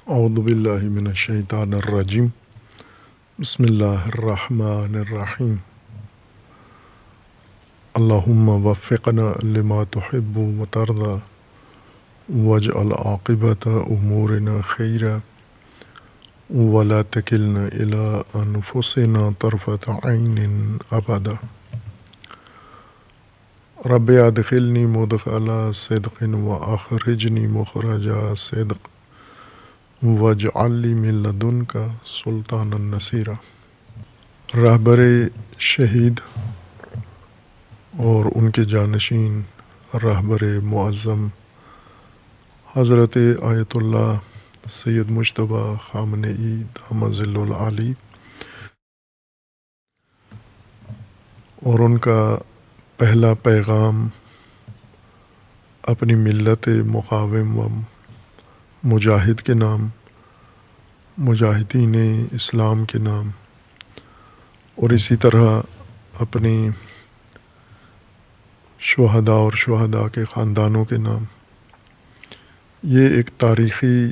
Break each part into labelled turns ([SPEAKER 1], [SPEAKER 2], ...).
[SPEAKER 1] اعوذ باللہ من الشیطان الرجیم بسم اللہ الرحمن الرحیم اللہم وفقنا لما تحب وترضى واجعل عاقبت امورنا خیرا ولا تکلنا الى انفسنا طرفت عین ابدا رب ادخلنی مدخل صدق واخرجنی مخرج صدق واجعل لی من لدنک سلطانا نصیرا۔ رہبر شہید اور ان کے جانشین رہبر معظم حضرت آیت اللہ سید مجتبیٰ خامنئی دامت ظل العالی اور ان کا پہلا پیغام اپنی ملت مقاوم و مجاہد کے نام، مجاہدین اسلام کے نام، اور اسی طرح اپنی شہداء اور شہداء کے خاندانوں کے نام، یہ ایک تاریخی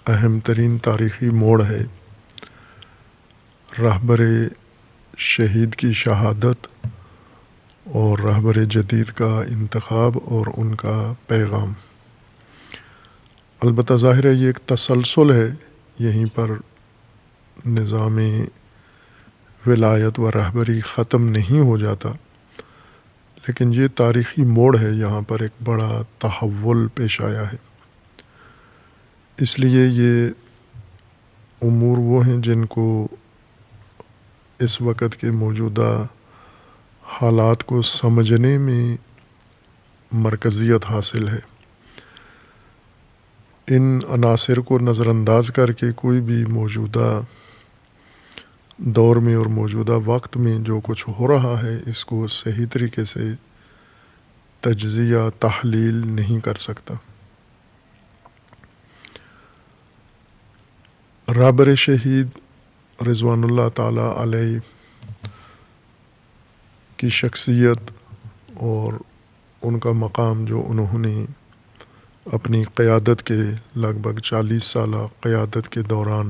[SPEAKER 1] اہم ترین تاریخی موڑ ہے۔ رہبر شہید کی شہادت اور رہبر جدید کا انتخاب اور ان کا پیغام۔ البتہ ظاہر ہے یہ ایک تسلسل ہے، یہیں پر نظام ولایت و رہبری ختم نہیں ہو جاتا، لیکن یہ تاریخی موڑ ہے، یہاں پر ایک بڑا تحول پیش آیا ہے۔ اس لیے یہ امور وہ ہیں جن کو اس وقت کے موجودہ حالات کو سمجھنے میں مرکزیت حاصل ہے۔ ان عناصر کو نظر انداز کر کے کوئی بھی موجودہ دور میں اور موجودہ وقت میں جو کچھ ہو رہا ہے اس کو صحیح طریقے سے تجزیہ تحلیل نہیں کر سکتا۔ رہبر شہید رضوان اللہ تعالیٰ علیہ کی شخصیت اور ان کا مقام جو انہوں نے اپنی قیادت کے لگ بھگ 40 سالہ قیادت کے دوران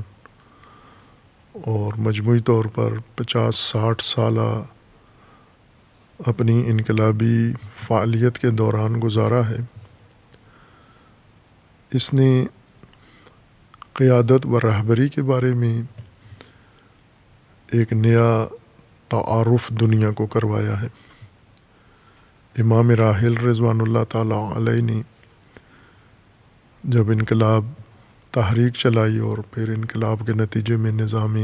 [SPEAKER 1] اور مجموعی طور پر 50-60 سالہ اپنی انقلابی فعالیت کے دوران گزارا ہے، اس نے قیادت و رہبری کے بارے میں ایک نیا تعارف دنیا کو کروایا ہے۔ امام راحل رضوان اللہ تعالیٰ علیہ نے جب انقلاب تحریک چلائی اور پھر انقلاب کے نتیجے میں نظام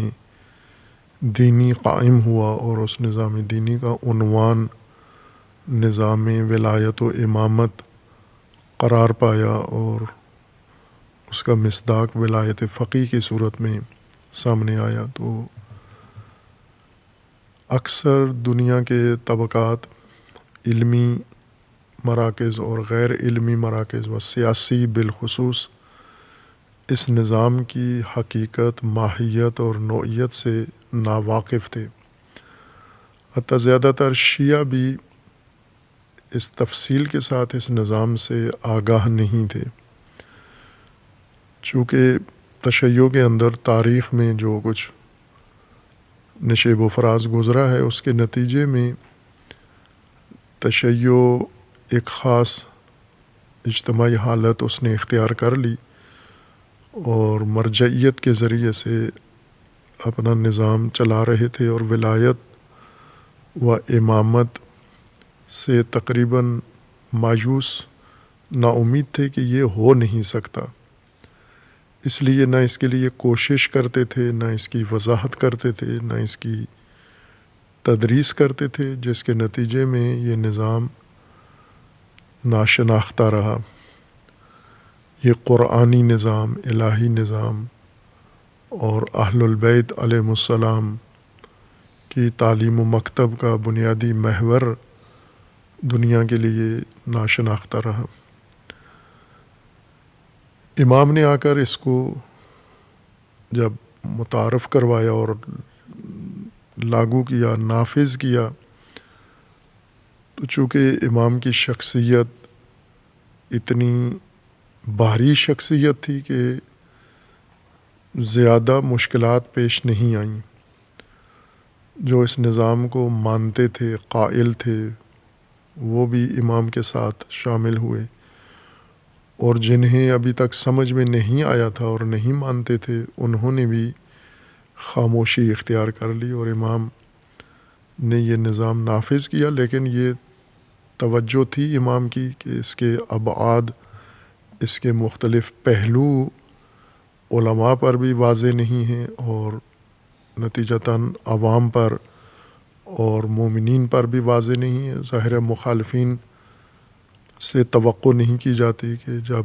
[SPEAKER 1] دینی قائم ہوا اور اس نظام دینی کا عنوان نظام ولایت و امامت قرار پایا اور اس کا مصداق ولایت فقیہ کی صورت میں سامنے آیا، تو اکثر دنیا کے طبقات، علمی مراکز اور غیر علمی مراکز و سیاسی بالخصوص اس نظام کی حقیقت، ماہیت اور نوعیت سے ناواقف تھے۔ حتیٰ زیادہ تر شیعہ بھی اس تفصیل کے ساتھ اس نظام سے آگاہ نہیں تھے، چونکہ تشیع کے اندر تاریخ میں جو کچھ نشیب و فراز گزرا ہے اس کے نتیجے میں تشیع ایک خاص اجتماعی حالت اس نے اختیار کر لی اور مرجعیت کے ذریعے سے اپنا نظام چلا رہے تھے، اور ولایت و امامت سے تقریباً مایوس نا امید تھے کہ یہ ہو نہیں سکتا، اس لیے نہ اس کے لیے کوشش کرتے تھے، نہ اس کی وضاحت کرتے تھے، نہ اس کی تدریس کرتے تھے، جس کے نتیجے میں یہ نظام ناشناختہ رہا۔ یہ قرآنی نظام، الہی نظام اور اہل البیت علیہم السلام کی تعلیم و مکتب کا بنیادی محور دنیا کے لیے ناشناختہ رہا۔ امام نے آ کر اس کو جب متعارف کروایا اور لاگو کیا، نافذ کیا، تو چونکہ امام کی شخصیت اتنی باہری شخصیت تھی کہ زیادہ مشکلات پیش نہیں آئیں. جو اس نظام کو مانتے تھے، قائل تھے، وہ بھی امام کے ساتھ شامل ہوئے، اور جنہیں ابھی تک سمجھ میں نہیں آیا تھا اور نہیں مانتے تھے انہوں نے بھی خاموشی اختیار کر لی، اور امام نے یہ نظام نافذ کیا. لیکن یہ توجہ تھی امام کی کہ اس کے ابعاد، اس کے مختلف پہلو علماء پر بھی واضح نہیں ہیں، اور نتیجتاً عوام پر اور مومنین پر بھی واضح نہیں ہے. ظاہر مخالفین سے توقع نہیں کی جاتی کہ جب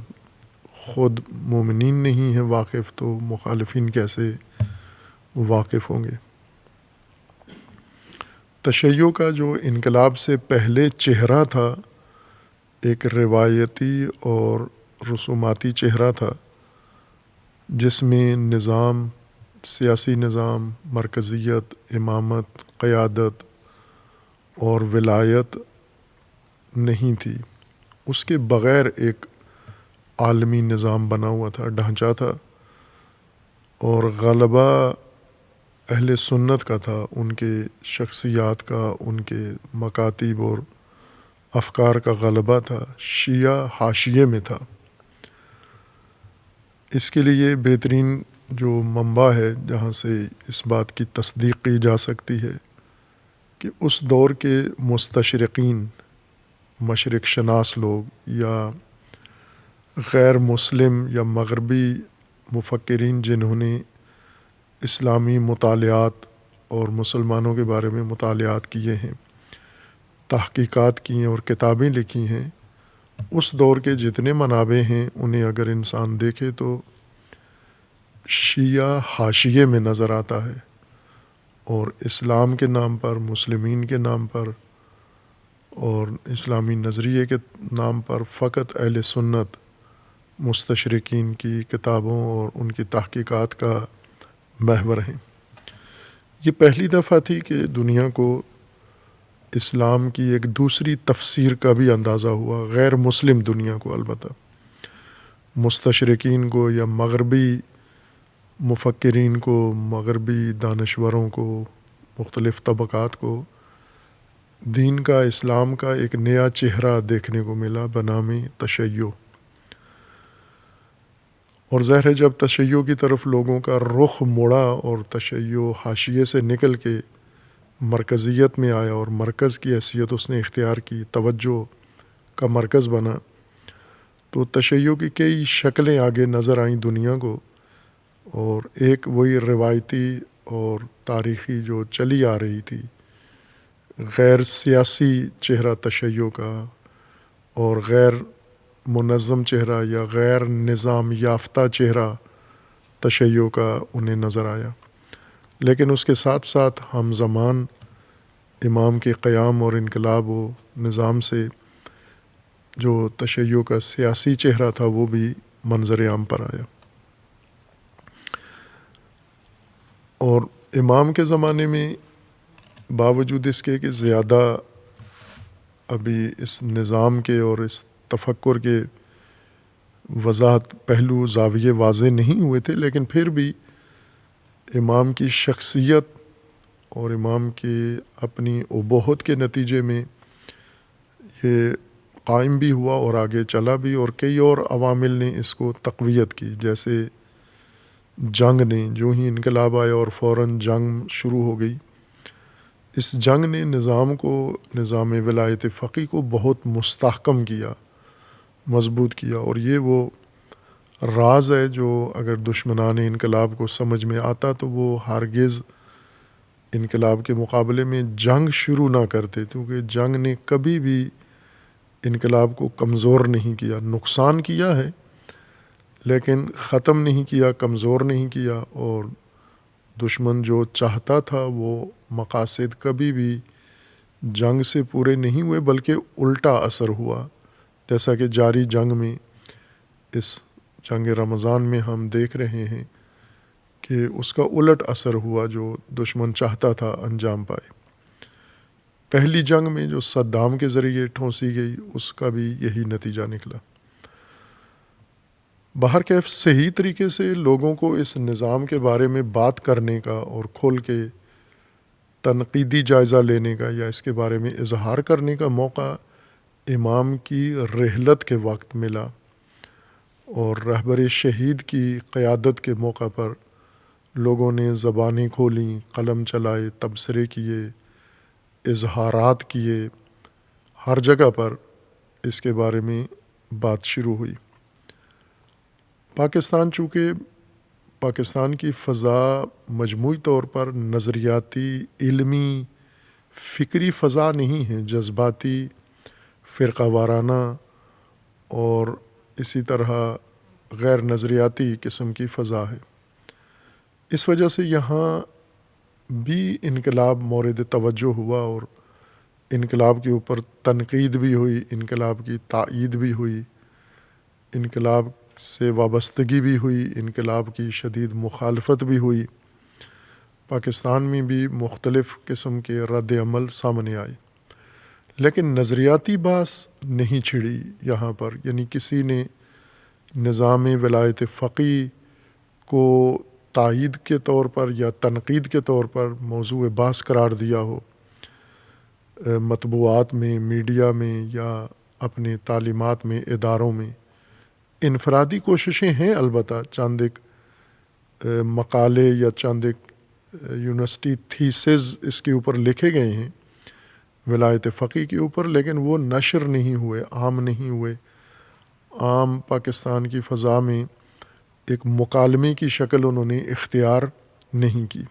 [SPEAKER 1] خود مومنین نہیں ہیں واقف تو مخالفین کیسے واقف ہوں گے. تشیع کا جو انقلاب سے پہلے چہرہ تھا ایک روایتی اور رسوماتی چہرہ تھا، جس میں نظام، سیاسی نظام، مرکزیت، امامت، قیادت اور ولایت نہیں تھی. اس کے بغیر ایک عالمی نظام بنا ہوا تھا، ڈھانچہ تھا، اور غلبہ اہل سنت کا تھا، ان کے شخصیات کا، ان کے مکاتب اور افکار کا غلبہ تھا. شیعہ حاشیے میں تھا. اس کے لیے بہترین جو منبع ہے جہاں سے اس بات کی تصدیق کی جا سکتی ہے کہ اس دور کے مستشرقین، مشرق شناس لوگ یا غیر مسلم یا مغربی مفکرین جنہوں نے اسلامی مطالعات اور مسلمانوں کے بارے میں مطالعات کیے ہیں، تحقیقات کی ہیں اور کتابیں لکھی ہیں، اس دور کے جتنے منابع ہیں انہیں اگر انسان دیکھے تو شیعہ حاشیے میں نظر آتا ہے، اور اسلام کے نام پر، مسلمین کے نام پر اور اسلامی نظریے کے نام پر فقط اہل سنت مستشرقین کی کتابوں اور ان کی تحقیقات کا محور ہیں. یہ پہلی دفعہ تھی کہ دنیا کو اسلام کی ایک دوسری تفسیر کا بھی اندازہ ہوا، غیر مسلم دنیا کو، البتہ مستشرقین کو یا مغربی مفکرین کو، مغربی دانشوروں کو، مختلف طبقات کو دین کا، اسلام کا ایک نیا چہرہ دیکھنے کو ملا بنام تشیع. اور ظاہر ہے جب تشیع کی طرف لوگوں کا رخ مڑا اور تشیع حاشیے سے نکل کے مرکزیت میں آیا اور مرکز کی حیثیت اس نے اختیار کی، توجہ کا مرکز بنا، تو تشیع کی کئی شکلیں آگے نظر آئیں دنیا کو. اور ایک وہی روایتی اور تاریخی جو چلی آ رہی تھی، غیر سیاسی چہرہ تشیع کا اور غیر منظم چہرہ یا غیر نظام یافتہ چہرہ تشیع کا انہیں نظر آیا. لیکن اس کے ساتھ ساتھ ہم زمان امام کے قیام اور انقلاب و نظام سے جو تشیع کا سیاسی چہرہ تھا وہ بھی منظر عام پر آیا. اور امام کے زمانے میں باوجود اس کے کہ زیادہ ابھی اس نظام کے اور اس تفکر کے وضاحت، پہلو، زاویے واضح نہیں ہوئے تھے، لیکن پھر بھی امام کی شخصیت اور امام کے اپنی ابوت کے نتیجے میں یہ قائم بھی ہوا اور آگے چلا بھی، اور کئی اور عوامل نے اس کو تقویت کی. جیسے جنگ نے، جو ہی انقلاب آیا اور فوراً جنگ شروع ہو گئی، اس جنگ نے نظام کو، نظام ولایت فقیہ کو بہت مستحکم کیا، مضبوط کیا. اور یہ وہ راز ہے جو اگر دشمنان انقلاب کو سمجھ میں آتا تو وہ ہرگز انقلاب کے مقابلے میں جنگ شروع نہ کرتے، کیونکہ جنگ نے کبھی بھی انقلاب کو کمزور نہیں کیا. نقصان کیا ہے لیکن ختم نہیں کیا، کمزور نہیں کیا. اور دشمن جو چاہتا تھا وہ مقاصد کبھی بھی جنگ سے پورے نہیں ہوئے، بلکہ الٹا اثر ہوا، جیسا کہ جاری جنگ میں، اس جنگ رمضان میں ہم دیکھ رہے ہیں کہ اس کا الٹ اثر ہوا جو دشمن چاہتا تھا انجام پائے. پہلی جنگ میں جو صدام کے ذریعے ٹھونسی گئی اس کا بھی یہی نتیجہ نکلا. بہرکیف صحیح طریقے سے لوگوں کو اس نظام کے بارے میں بات کرنے کا اور کھول کے تنقیدی جائزہ لینے کا یا اس کے بارے میں اظہار کرنے کا موقع امام کی رحلت کے وقت ملا، اور رہبر شہید کی قیادت کے موقع پر لوگوں نے زبانیں کھولیں، قلم چلائے، تبصرے کیے، اظہارات کیے، ہر جگہ پر اس کے بارے میں بات شروع ہوئی۔ چونکہ پاکستان کی فضا مجموعی طور پر نظریاتی، علمی، فکری فضا نہیں ہے، جذباتی، فرقہ وارانہ اور اسی طرح غیر نظریاتی قسم کی فضا ہے، اس وجہ سے یہاں بھی انقلاب مورد توجہ ہوا، اور انقلاب کے اوپر تنقید بھی ہوئی، انقلاب کی تائید بھی ہوئی، انقلاب سے وابستگی بھی ہوئی، انقلاب کی شدید مخالفت بھی ہوئی۔ پاکستان میں بھی مختلف قسم کے رد عمل سامنے آئے، لیکن نظریاتی بحث نہیں چھڑی یہاں پر، یعنی کسی نے نظام ولایت فقیہ کو تائید کے طور پر یا تنقید کے طور پر موضوع بحث قرار دیا ہو، مطبوعات میں، میڈیا میں یا اپنے تعلیمات میں، اداروں میں۔ انفرادی کوششیں ہیں، البتہ چند ایک مقالے یا چند ایک یونیورسٹی تھیسز اس کے اوپر لکھے گئے ہیں ولایت فقیہ کے اوپر، لیکن وہ نشر نہیں ہوئے، عام نہیں ہوئے، عام پاکستان کی فضا میں ایک مکالمے کی شکل انہوں نے اختیار نہیں کی۔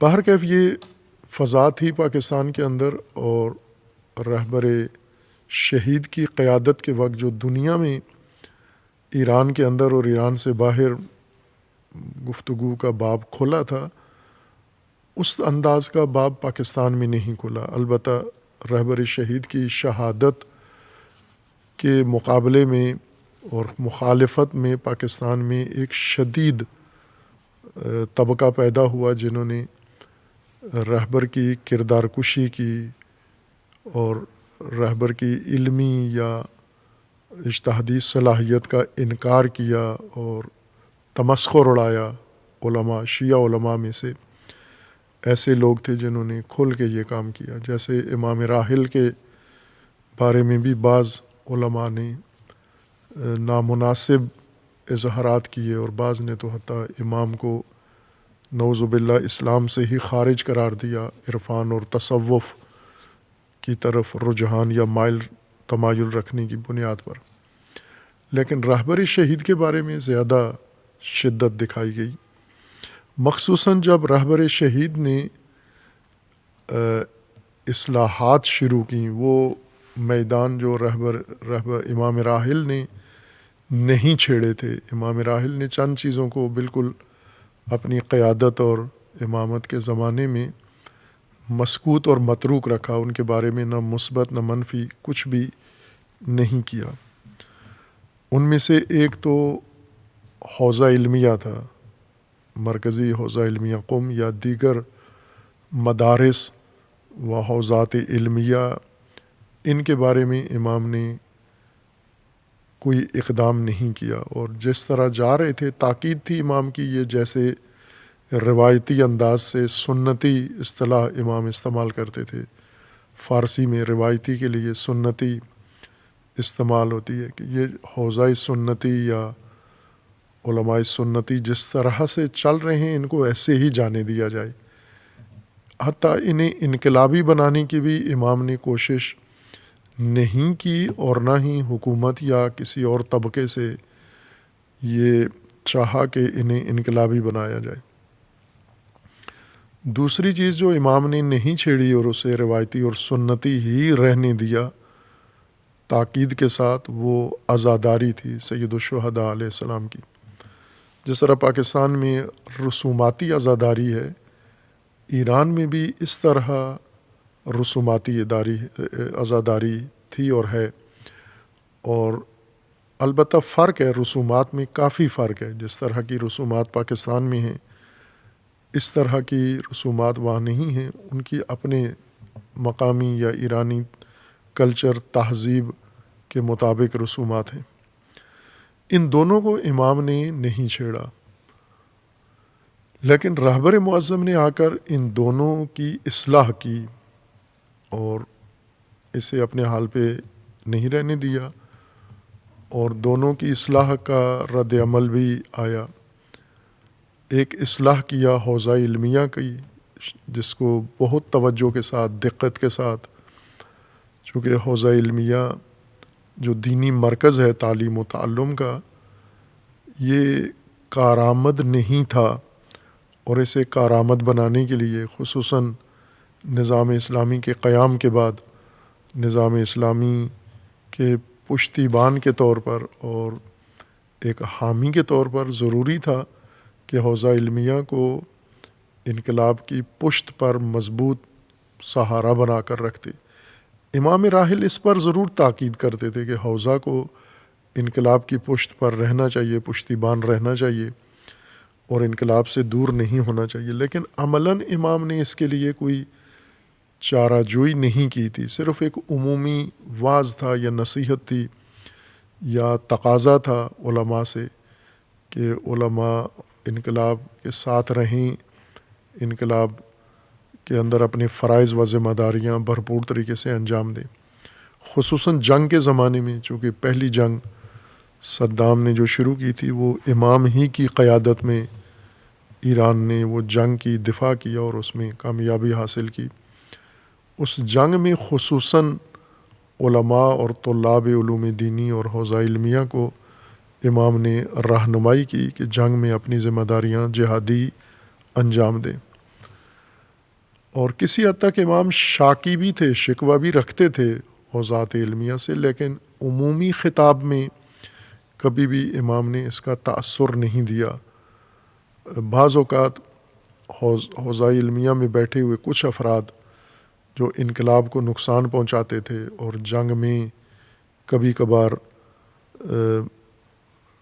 [SPEAKER 1] بہرکیف یہ فضا تھی پاکستان کے اندر، اور رہبر شہید کی قیادت کے وقت جو دنیا میں ایران کے اندر اور ایران سے باہر گفتگو کا باب کھولا تھا، اس انداز کا باب پاکستان میں نہیں کھلا۔ البتہ رہبر شہید کی شہادت کے مقابلے میں اور مخالفت میں پاکستان میں ایک شدید طبقہ پیدا ہوا جنہوں نے رہبر کی کردار کشی کی اور رہبر کی علمی یا اجتہادی صلاحیت کا انکار کیا اور تمسخر اڑایا۔ علماء، شیعہ علماء میں سے ایسے لوگ تھے جنہوں نے کھل کے یہ کام کیا، جیسے امام راحل کے بارے میں بھی بعض علماء نے نامناسب اظہارات کیے، اور بعض نے تو حتیٰ امام کو نعوذ باللہ اسلام سے ہی خارج قرار دیا، عرفان اور تصوف کی طرف رجحان یا تمایل رکھنے کی بنیاد پر۔ لیکن رہبر شہید کے بارے میں زیادہ شدت دکھائی گئی، مخصوصاً جب رہبر شہید نے اصلاحات شروع کیں۔ وہ میدان جو رہبر امام راحل نے نہیں چھیڑے تھے، امام راحل نے چند چیزوں کو بالکل اپنی قیادت اور امامت کے زمانے میں مسکوت اور متروک رکھا، ان کے بارے میں نہ مثبت نہ منفی کچھ بھی نہیں کیا۔ ان میں سے ایک تو حوزہ علمیہ تھا، مرکزی حوزہ علمیہ قم یا دیگر مدارس و حوزات علمیہ، ان کے بارے میں امام نے کوئی اقدام نہیں کیا، اور جس طرح جا رہے تھے تاکید تھی امام کی، یہ جیسے روایتی انداز سے سنتی اصطلاح امام استعمال کرتے تھے، فارسی میں روایتی کے لیے سنتی استعمال ہوتی ہے کہ یہ حوزہ سنتی یا علماء سنتی جس طرح سے چل رہے ہیں ان کو ایسے ہی جانے دیا جائے۔ حتیٰ انہیں انقلابی بنانے کی بھی امام نے کوشش نہیں کی، اور نہ ہی حکومت یا کسی اور طبقے سے یہ چاہا کہ انہیں انقلابی بنایا جائے۔ دوسری چیز جو امام نے نہیں چھیڑی اور اسے روایتی اور سنتی ہی رہنے دیا تاکید کے ساتھ، وہ عزاداری تھی سید الشہداء علیہ السلام کی۔ جس طرح پاکستان میں رسوماتی عزاداری ہے، ایران میں بھی اس طرح رسوماتی عزاداری تھی اور ہے، اور البتہ فرق ہے، رسومات میں کافی فرق ہے۔ جس طرح کی رسومات پاکستان میں ہیں اس طرح کی رسومات وہاں نہیں ہیں، ان کی اپنے مقامی یا ایرانی کلچر، تہذیب کے مطابق رسومات ہیں۔ ان دونوں کو امام نے نہیں چھیڑا، لیکن رہبر معظم نے آ کر ان دونوں کی اصلاح کی اور اسے اپنے حال پہ نہیں رہنے دیا، اور دونوں کی اصلاح کا رد عمل بھی آیا۔ ایک اصلاح کیا حوزہ علمیہ کی، جس کو بہت توجہ کے ساتھ، دقت کے ساتھ، چونکہ حوزہ علمیہ جو دینی مرکز ہے تعلیم و تعلم کا، یہ کارآمد نہیں تھا، اور اسے کارآمد بنانے کے لیے خصوصاً نظام اسلامی کے قیام کے بعد نظام اسلامی کے پشتیبان کے طور پر اور ایک حامی کے طور پر ضروری تھا کہ حوزہ علمیہ کو انقلاب کی پشت پر مضبوط سہارا بنا کر رکھتے۔ امام راحل اس پر ضرور تاکید کرتے تھے کہ حوزہ کو انقلاب کی پشت پر رہنا چاہیے، پشتیبان رہنا چاہیے، اور انقلاب سے دور نہیں ہونا چاہیے، لیکن عملاً امام نے اس کے لیے کوئی چارہ جوئی نہیں کی تھی۔ صرف ایک عمومی وعظ تھا یا نصیحت تھی یا تقاضا تھا علماء سے کہ علماء انقلاب کے ساتھ رہیں، انقلاب کے اندر اپنے فرائض و ذمہ داریاں بھرپور طریقے سے انجام دیں۔ خصوصاً جنگ کے زمانے میں، چونکہ پہلی جنگ صدام نے جو شروع کی تھی، وہ امام ہی کی قیادت میں ایران نے وہ جنگ کی دفاع کیا اور اس میں کامیابی حاصل کی۔ اس جنگ میں خصوصاً علماء اور طلاب علوم دینی اور حوزہ علمیہ کو امام نے رہنمائی کی کہ جنگ میں اپنی ذمہ داریاں جہادی انجام دیں۔ اور کسی حد تک امام شاکی بھی تھے، شکوہ بھی رکھتے تھے حوزات علمیہ سے، لیکن عمومی خطاب میں کبھی بھی امام نے اس کا تأثر نہیں دیا۔ بعض اوقات حوزہ علمیہ میں بیٹھے ہوئے کچھ افراد جو انقلاب کو نقصان پہنچاتے تھے اور جنگ میں کبھی کبھار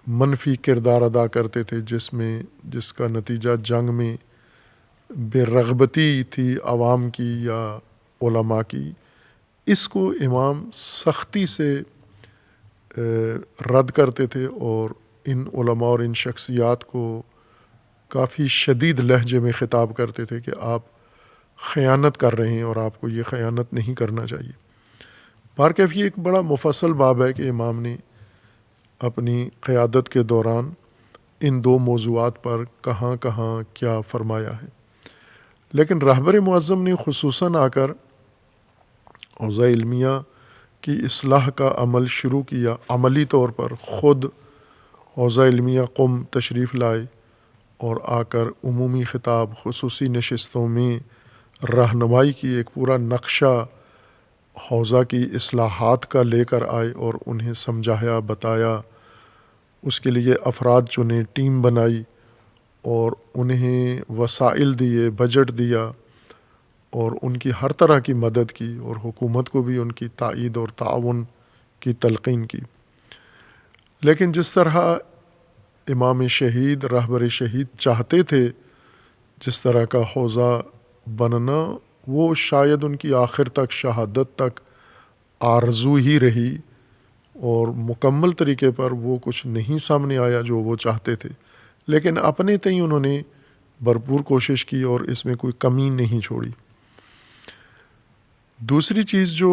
[SPEAKER 1] منفی کردار ادا کرتے تھے، جس کا نتیجہ جنگ میں بے رغبتی تھی عوام کی یا علماء کی، اس کو امام سختی سے رد کرتے تھے اور ان علماء اور ان شخصیات کو کافی شدید لہجے میں خطاب کرتے تھے کہ آپ خیانت کر رہے ہیں اور آپ کو یہ خیانت نہیں کرنا چاہیے۔ بہرکیف یہ ایک بڑا مفصل باب ہے کہ امام نے اپنی قیادت کے دوران ان دو موضوعات پر کہاں کہاں کیا فرمایا ہے، لیکن رہبر معظم نے خصوصاً آ کر حوزہ علمیہ کی اصلاح کا عمل شروع کیا۔ عملی طور پر خود حوزہ علمیہ قم تشریف لائے اور آ کر عمومی خطاب، خصوصی نشستوں میں رہنمائی کی، ایک پورا نقشہ حوزہ کی اصلاحات کا لے کر آئے اور انہیں سمجھایا، بتایا، اس کے لیے افراد چنے، ٹیم بنائی اور انہیں وسائل دیے، بجٹ دیا اور ان کی ہر طرح کی مدد کی، اور حکومت کو بھی ان کی تائید اور تعاون کی تلقین کی۔ لیکن جس طرح امام شہید، رہبر شہید چاہتے تھے جس طرح کا حوزہ بننا، وہ شاید ان کی آخر تک، شہادت تک آرزو ہی رہی، اور مکمل طریقے پر وہ کچھ نہیں سامنے آیا جو وہ چاہتے تھے، لیکن اپنے تئیں انہوں نے بھرپور کوشش کی اور اس میں کوئی کمی نہیں چھوڑی۔ دوسری چیز جو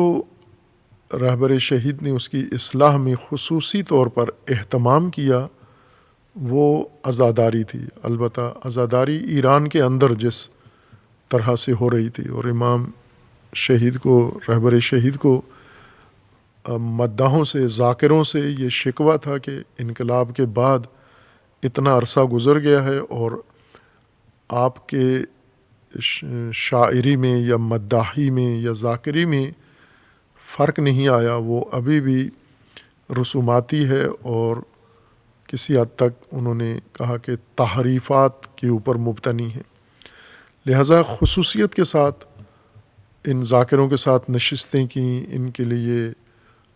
[SPEAKER 1] رہبر شہید نے اس کی اصلاح میں خصوصی طور پر اہتمام کیا، وہ عزاداری تھی۔ البتہ عزاداری ایران کے اندر جس طرح سے ہو رہی تھی، اور امام شہید کو، رہبر شہید کو مداحوں سے، ذاکروں سے یہ شکوہ تھا کہ انقلاب کے بعد اتنا عرصہ گزر گیا ہے اور آپ کے شاعری میں یا مداحی میں یا ذاکری میں فرق نہیں آیا، وہ ابھی بھی رسوماتی ہے، اور کسی حد تک انہوں نے کہا کہ تحریفات کے اوپر مبتنی ہے۔ لہٰذا خصوصیت کے ساتھ ان ذاکروں کے ساتھ نشستیں کیں، ان کے لیے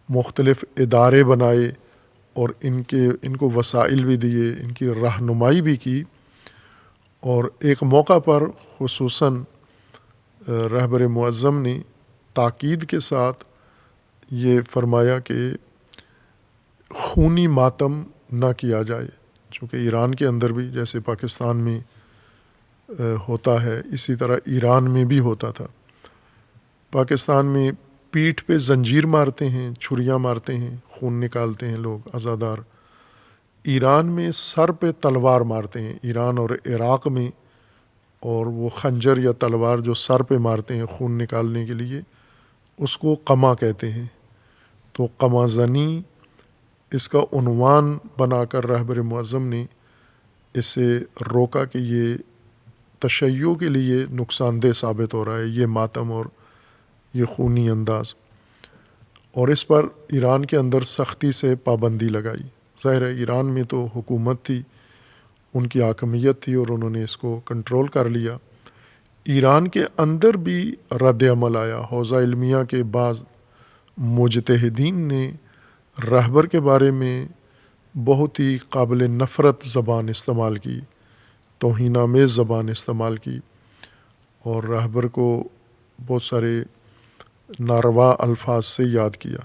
[SPEAKER 1] مختلف ادارے بنائے اور ان کو وسائل بھی دیے، ان کی رہنمائی بھی کی، اور ایک موقع پر خصوصاً رہبر معظم نے تاکید کے ساتھ یہ فرمایا کہ خونی ماتم نہ کیا جائے، چونکہ ایران کے اندر بھی جیسے پاکستان میں ہوتا ہے اسی طرح ایران میں بھی ہوتا تھا۔ پاکستان میں پیٹھ پہ زنجیر مارتے ہیں، چھریاں مارتے ہیں، خون نکالتے ہیں لوگ عزادار۔ ایران میں سر پہ تلوار مارتے ہیں، ایران اور عراق میں، اور وہ خنجر یا تلوار جو سر پہ مارتے ہیں خون نکالنے کے لیے اس کو قمع کہتے ہیں۔ تو قمع زنی اس کا عنوان بنا کر رہبر معظم نے اسے روکا کہ یہ تشیع کے لیے نقصان دہ ثابت ہو رہا ہے، یہ ماتم اور یہ خونی انداز، اور اس پر ایران کے اندر سختی سے پابندی لگائی۔ ظاہر ہے ایران میں تو حکومت تھی، ان کی حاکمیت تھی اور انہوں نے اس کو کنٹرول کر لیا۔ ایران کے اندر بھی رد عمل آیا۔ حوزہ علمیہ کے بعض مجتہدین نے رہبر کے بارے میں بہت ہی قابل نفرت زبان استعمال کی، توہین آمیز زبان استعمال کی، اور رہبر کو بہت سارے ناروا الفاظ سے یاد کیا۔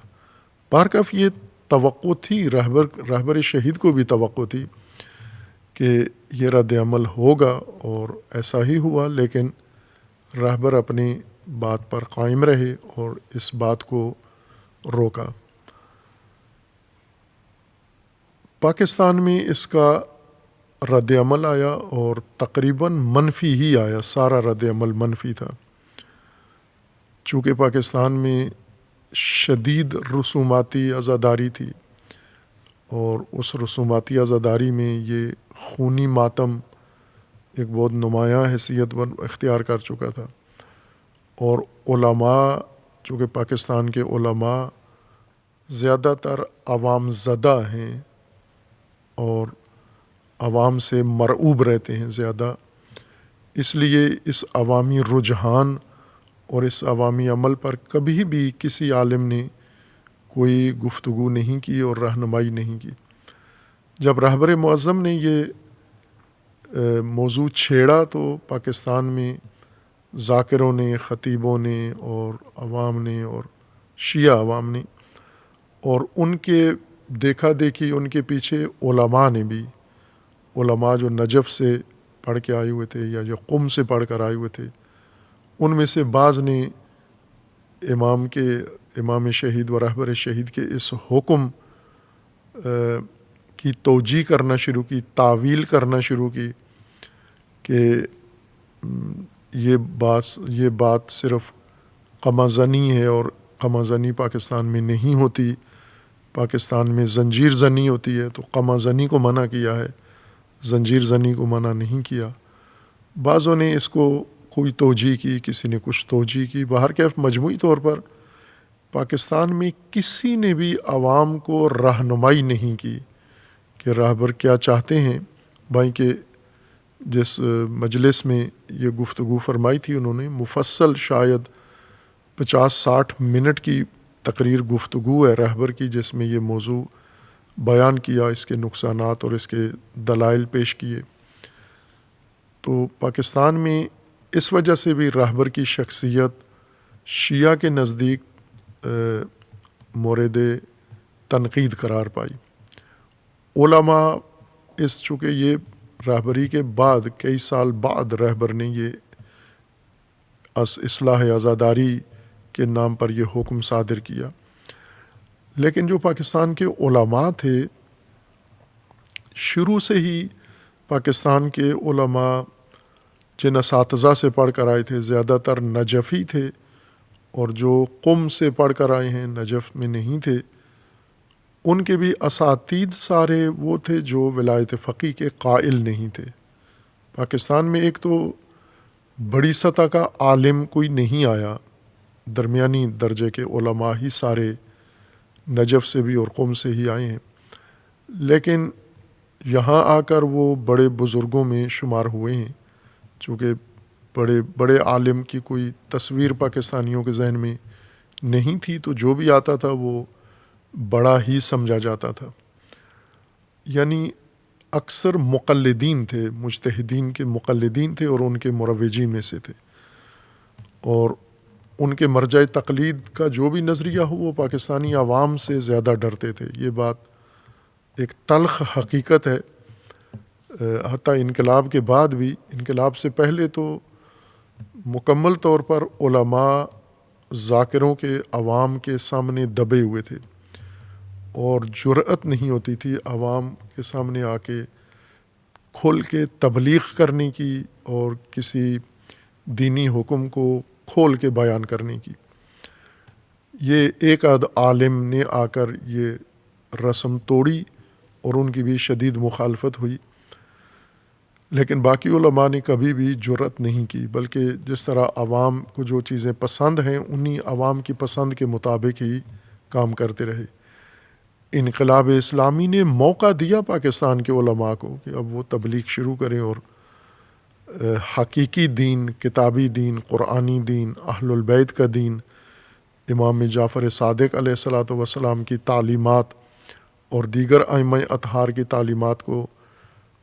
[SPEAKER 1] بہرکیف یہ توقع تھی، رہبر شہید کو بھی توقع تھی کہ یہ رد عمل ہوگا، اور ایسا ہی ہوا، لیکن رہبر اپنی بات پر قائم رہے اور اس بات کو روکا۔ پاکستان میں اس کا رد عمل آیا اور تقریباً منفی ہی آیا، سارا رد عمل منفی تھا، چونکہ پاکستان میں شدید رسوماتی عزاداری تھی، اور اس رسوماتی عزاداری میں یہ خونی ماتم ایک بہت نمایاں حیثیت اختیار کر چکا تھا۔ اور علماء، چونکہ پاکستان کے علماء زیادہ تر عوام زدہ ہیں اور عوام سے مرعوب رہتے ہیں زیادہ، اس لیے اس عوامی رجحان اور اس عوامی عمل پر کبھی بھی کسی عالم نے کوئی گفتگو نہیں کی اور رہنمائی نہیں کی۔ جب رہبر معظم نے یہ موضوع چھیڑا تو پاکستان میں ذاکروں نے، خطیبوں نے اور عوام نے اور شیعہ عوام نے، اور ان کے دیکھا دیکھی ان کے پیچھے علماء نے بھی، علماء جو نجف سے پڑھ کے آئے ہوئے تھے یا جو قم سے پڑھ کر آئے ہوئے تھے، ان میں سے بعض نے امام شہید و رہبر شہید کے اس حکم کی توجیہ کرنا شروع کی، تعویل کرنا شروع کی کہ یہ بات صرف قمع زنی ہے، اور قمع زنی پاکستان میں نہیں ہوتی، پاکستان میں زنجیر زنی ہوتی ہے، تو قمع زنی کو منع کیا ہے، زنجیر زنی کو منع نہیں کیا۔ بعضوں نے اس کو کوئی توجیہ کی، کسی نے کچھ توجیہ کی۔ بہرکیف مجموعی طور پر پاکستان میں کسی نے بھی عوام کو رہنمائی نہیں کی کہ رہبر کیا چاہتے ہیں۔ بھائی کہ جس مجلس میں یہ گفتگو فرمائی تھی انہوں نے مفصل شاید 50-60 منٹ کی تقریر گفتگو ہے رہبر کی، جس میں یہ موضوع بیان کیا، اس کے نقصانات اور اس کے دلائل پیش کیے۔ تو پاکستان میں اس وجہ سے بھی رہبر کی شخصیت شیعہ کے نزدیک مورد تنقید قرار پائی۔ علماء چونکہ یہ رہبری کے بعد کئی سال بعد رہبر نے یہ اصلاح عزاداری کے نام پر یہ حکم صادر کیا، لیکن جو پاکستان کے علماء تھے شروع سے ہی، پاکستان کے علماء جن اساتذہ سے پڑھ کر آئے تھے زیادہ تر نجفی تھے، اور جو قم سے پڑھ کر آئے ہیں نجف میں نہیں تھے، ان کے بھی اساتید سارے وہ تھے جو ولایت فقیہ کے قائل نہیں تھے۔ پاکستان میں ایک تو بڑی سطح کا عالم کوئی نہیں آیا، درمیانی درجے کے علماء ہی سارے نجف سے بھی اور قم سے ہی آئے ہیں، لیکن یہاں آ کر وہ بڑے بزرگوں میں شمار ہوئے ہیں، چونکہ بڑے عالم کی کوئی تصویر پاکستانیوں کے ذہن میں نہیں تھی، تو جو بھی آتا تھا وہ بڑا ہی سمجھا جاتا تھا۔ یعنی اکثر مقلدین تھے، مجتہدین کے مقلدین تھے اور ان کے مروجین میں سے تھے، اور ان کے مرجع تقلید کا جو بھی نظریہ ہو وہ پاکستانی عوام سے زیادہ ڈرتے تھے۔ یہ بات ایک تلخ حقیقت ہے، حتیٰ انقلاب کے بعد بھی، انقلاب سے پہلے تو مکمل طور پر علماء ذاکروں کے عوام کے سامنے دبے ہوئے تھے، اور جرأت نہیں ہوتی تھی عوام کے سامنے آ کے کھول کے تبلیغ کرنے کی اور کسی دینی حکم کو کھول کے بیان کرنے کی۔ یہ ایک آدھ عالم نے آ کر یہ رسم توڑی اور ان کی بھی شدید مخالفت ہوئی، لیکن باقی علماء نے کبھی بھی جرأت نہیں کی، بلکہ جس طرح عوام کو جو چیزیں پسند ہیں انہی عوام کی پسند کے مطابق ہی کام کرتے رہے۔ انقلاب اسلامی نے موقع دیا پاکستان کے علماء کو کہ اب وہ تبلیغ شروع کریں اور حقیقی دین، کتابی دین، قرآنی دین، اہل البیت کا دین، امام جعفر صادق علیہ الصلاۃ والسلام کی تعلیمات اور دیگر ائمہ اطہار کی تعلیمات کو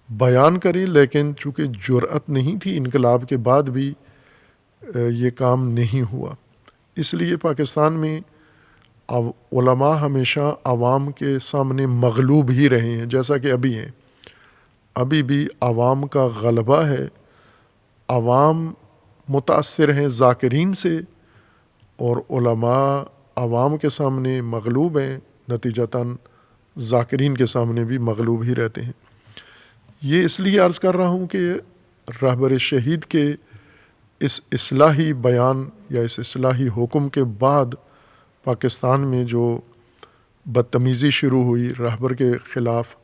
[SPEAKER 1] بیان کریں، لیکن چونکہ جرأت نہیں تھی انقلاب کے بعد بھی یہ کام نہیں ہوا۔ اس لیے پاکستان میں علماء ہمیشہ عوام کے سامنے مغلوب ہی رہے ہیں، جیسا کہ ابھی ہیں۔ ابھی بھی عوام کا غلبہ ہے، عوام متاثر ہیں ذاکرین سے، اور علماء عوام کے سامنے مغلوب ہیں، نتیجتاً ذاکرین کے سامنے بھی مغلوب ہی رہتے ہیں۔ یہ اس لیے عرض کر رہا ہوں کہ رہبر شہید کے اس اصلاحی بیان یا اس اصلاحی حکم کے بعد پاکستان میں جو بدتمیزی شروع ہوئی رہبر کے خلاف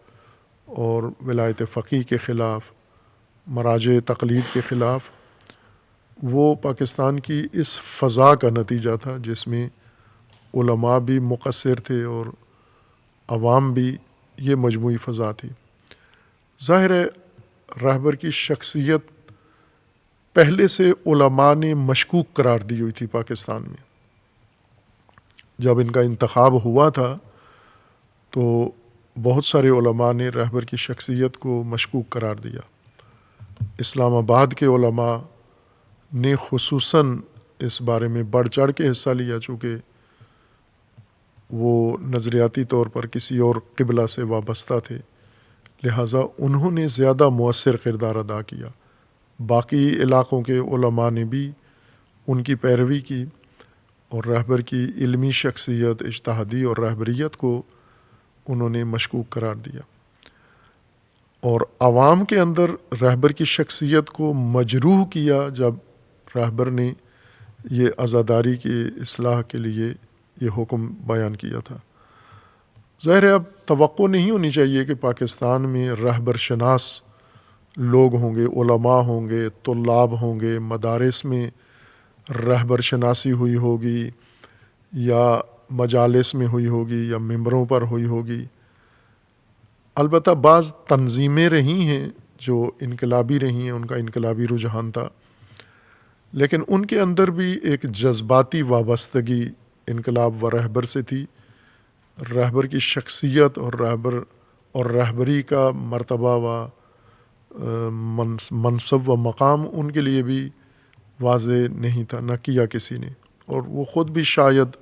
[SPEAKER 1] اور ولایت فقیہ کے خلاف، مراجع تقلید کے خلاف، وہ پاکستان کی اس فضا کا نتیجہ تھا جس میں علماء بھی مقصر تھے اور عوام بھی، یہ مجموعی فضا تھی۔ ظاہر ہے رہبر کی شخصیت پہلے سے علماء نے مشکوک قرار دی ہوئی تھی پاکستان میں۔ جب ان کا انتخاب ہوا تھا تو بہت سارے علماء نے رہبر کی شخصیت کو مشکوک قرار دیا۔ اسلام آباد کے علماء نے خصوصاً اس بارے میں بڑھ چڑھ کے حصہ لیا، چونکہ وہ نظریاتی طور پر کسی اور قبلہ سے وابستہ تھے، لہٰذا انہوں نے زیادہ مؤثر کردار ادا کیا۔ باقی علاقوں کے علماء نے بھی ان کی پیروی کی اور رہبر کی علمی شخصیت، اجتہادی اور رہبریت کو انہوں نے مشکوک قرار دیا، اور عوام کے اندر رہبر کی شخصیت کو مجروح کیا جب رہبر نے یہ عزاداری کی اصلاح کے لیے یہ حکم بیان کیا تھا۔ ظاہر ہے اب توقع نہیں ہونی چاہیے کہ پاکستان میں رہبر شناس لوگ ہوں گے، علماء ہوں گے، طلاب ہوں گے، مدارس میں رہبر شناسی ہوئی ہوگی یا مجالس میں ہوئی ہوگی یا ممبروں پر ہوئی ہوگی۔ البتہ بعض تنظیمیں رہی ہیں جو انقلابی رہی ہیں، ان کا انقلابی رجحان تھا، لیکن ان کے اندر بھی ایک جذباتی وابستگی انقلاب و رہبر سے تھی۔ رہبر کی شخصیت اور رہبری کا مرتبہ و منصب و مقام ان کے لیے بھی واضح نہیں تھا، نہ کیا کسی نے، اور وہ خود بھی شاید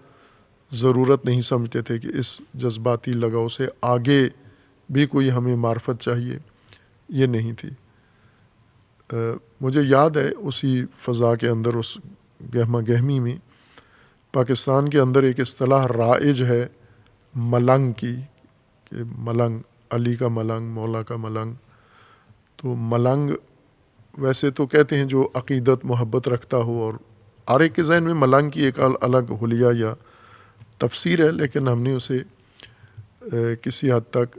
[SPEAKER 1] ضرورت نہیں سمجھتے تھے کہ اس جذباتی لگاؤ سے آگے بھی کوئی ہمیں معرفت چاہیے، یہ نہیں تھی۔ مجھے یاد ہے اسی فضا کے اندر، اس گہمہ گہمی میں، پاکستان کے اندر ایک اصطلاح رائج ہے ملنگ کی، کہ ملنگ، علی کا ملنگ، مولا کا ملنگ۔ تو ملنگ ویسے تو کہتے ہیں جو عقیدت محبت رکھتا ہو، اور ہر ایک کے ذہن میں ملنگ کی ایک الگ حلیہ یا تفسیر ہے، لیکن ہم نے اسے کسی حد تک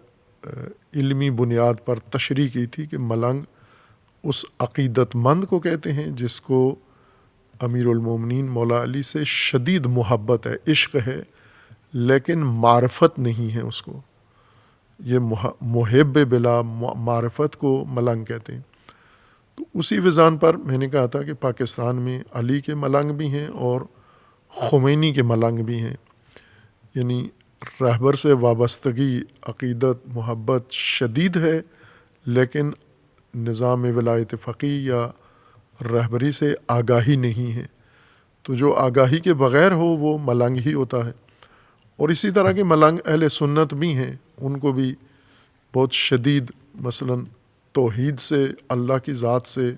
[SPEAKER 1] علمی بنیاد پر تشریح کی تھی کہ ملنگ اس عقیدت مند کو کہتے ہیں جس کو امیر المومنین مولا علی سے شدید محبت ہے، عشق ہے، لیکن معرفت نہیں ہے اس کو۔ یہ محب بلا معرفت کو ملنگ کہتے ہیں۔ تو اسی وزان پر میں نے کہا تھا کہ پاکستان میں علی کے ملنگ بھی ہیں اور خمینی کے ملنگ بھی ہیں، یعنی رہبر سے وابستگی، عقیدت محبت شدید ہے، لیکن نظام ولایت فقیہ یا رہبری سے آگاہی نہیں ہے۔ تو جو آگاہی کے بغیر ہو وہ ملنگ ہی ہوتا ہے۔ اور اسی طرح کے ملنگ اہل سنت بھی ہیں، ان کو بھی بہت شدید، مثلاً توحید سے، اللہ کی ذات سے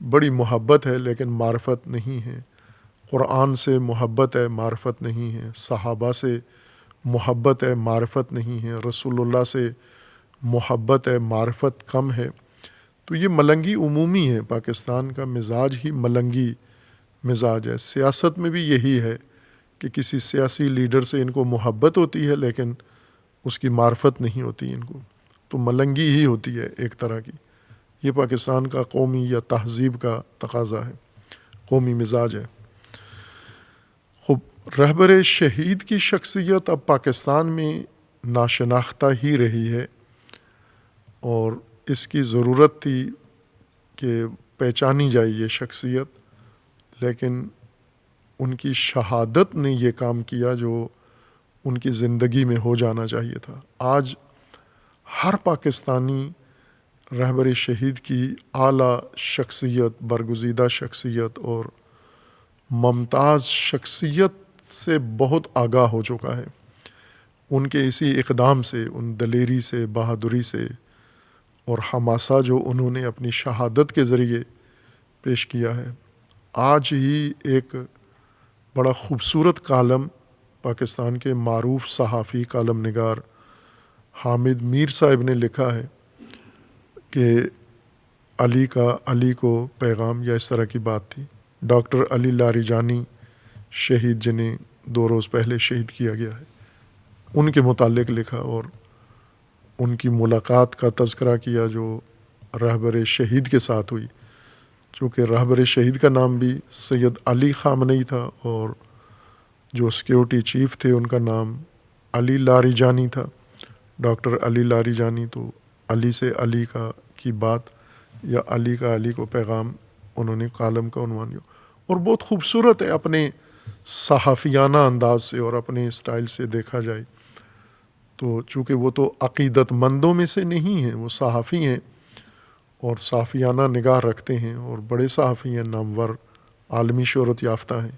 [SPEAKER 1] بڑی محبت ہے لیکن معرفت نہیں ہے، قرآن سے محبت ہے معرفت نہیں ہے، صحابہ سے محبت ہے معرفت نہیں ہے، رسول اللہ سے محبت ہے معرفت کم ہے، تو یہ ملنگی عمومی ہے۔ پاکستان کا مزاج ہی ملنگی مزاج ہے۔ سیاست میں بھی یہی ہے کہ کسی سیاسی لیڈر سے ان کو محبت ہوتی ہے لیکن اس کی معرفت نہیں ہوتی ان کو، تو ملنگی ہی ہوتی ہے ایک طرح کی۔ یہ پاکستان کا قومی یا تہذیب کا تقاضا ہے، قومی مزاج ہے۔ خب رہبر شہید کی شخصیت اب پاکستان میں ناشناختہ ہی رہی ہے، اور اس کی ضرورت تھی کہ پہچانی جائے یہ شخصیت، لیکن ان کی شہادت نے یہ کام کیا جو ان کی زندگی میں ہو جانا چاہیے تھا۔ آج ہر پاکستانی رہبر شہید کی اعلیٰ شخصیت، برگزیدہ شخصیت اور ممتاز شخصیت سے بہت آگاہ ہو چکا ہے، ان کے اسی اقدام سے، ان دلیری سے، بہادری سے اور حماسہ جو انہوں نے اپنی شہادت کے ذریعے پیش کیا ہے۔ آج ہی ایک بڑا خوبصورت کالم پاکستان کے معروف صحافی کالم نگار حامد میر صاحب نے لکھا ہے کہ علی کو پیغام، یا اس طرح کی بات تھی۔ ڈاکٹر علی لاریجانی شہید، جنہیں 2 روز پہلے شہید کیا گیا ہے، ان کے متعلق لکھا اور ان کی ملاقات کا تذکرہ کیا جو رہبر شہید کے ساتھ ہوئی، چونکہ رہبر شہید کا نام بھی سید علی خامنئی تھا اور جو سیکیورٹی چیف تھے ان کا نام علی لاریجانی تھا، ڈاکٹر علی لاریجانی۔ تو علی سے علی کی بات، یا علی کا علی کو پیغام، انہوں نے کالم کا عنوان دیا، اور بہت خوبصورت ہے اپنے صحافیانہ انداز سے اور اپنے اسٹائل سے دیکھا جائے تو، چونکہ وہ تو عقیدت مندوں میں سے نہیں ہیں، وہ صحافی ہیں اور صحافیانہ نگاہ رکھتے ہیں اور بڑے صحافی ہیں، نامور، عالمی شہرت یافتہ ہیں،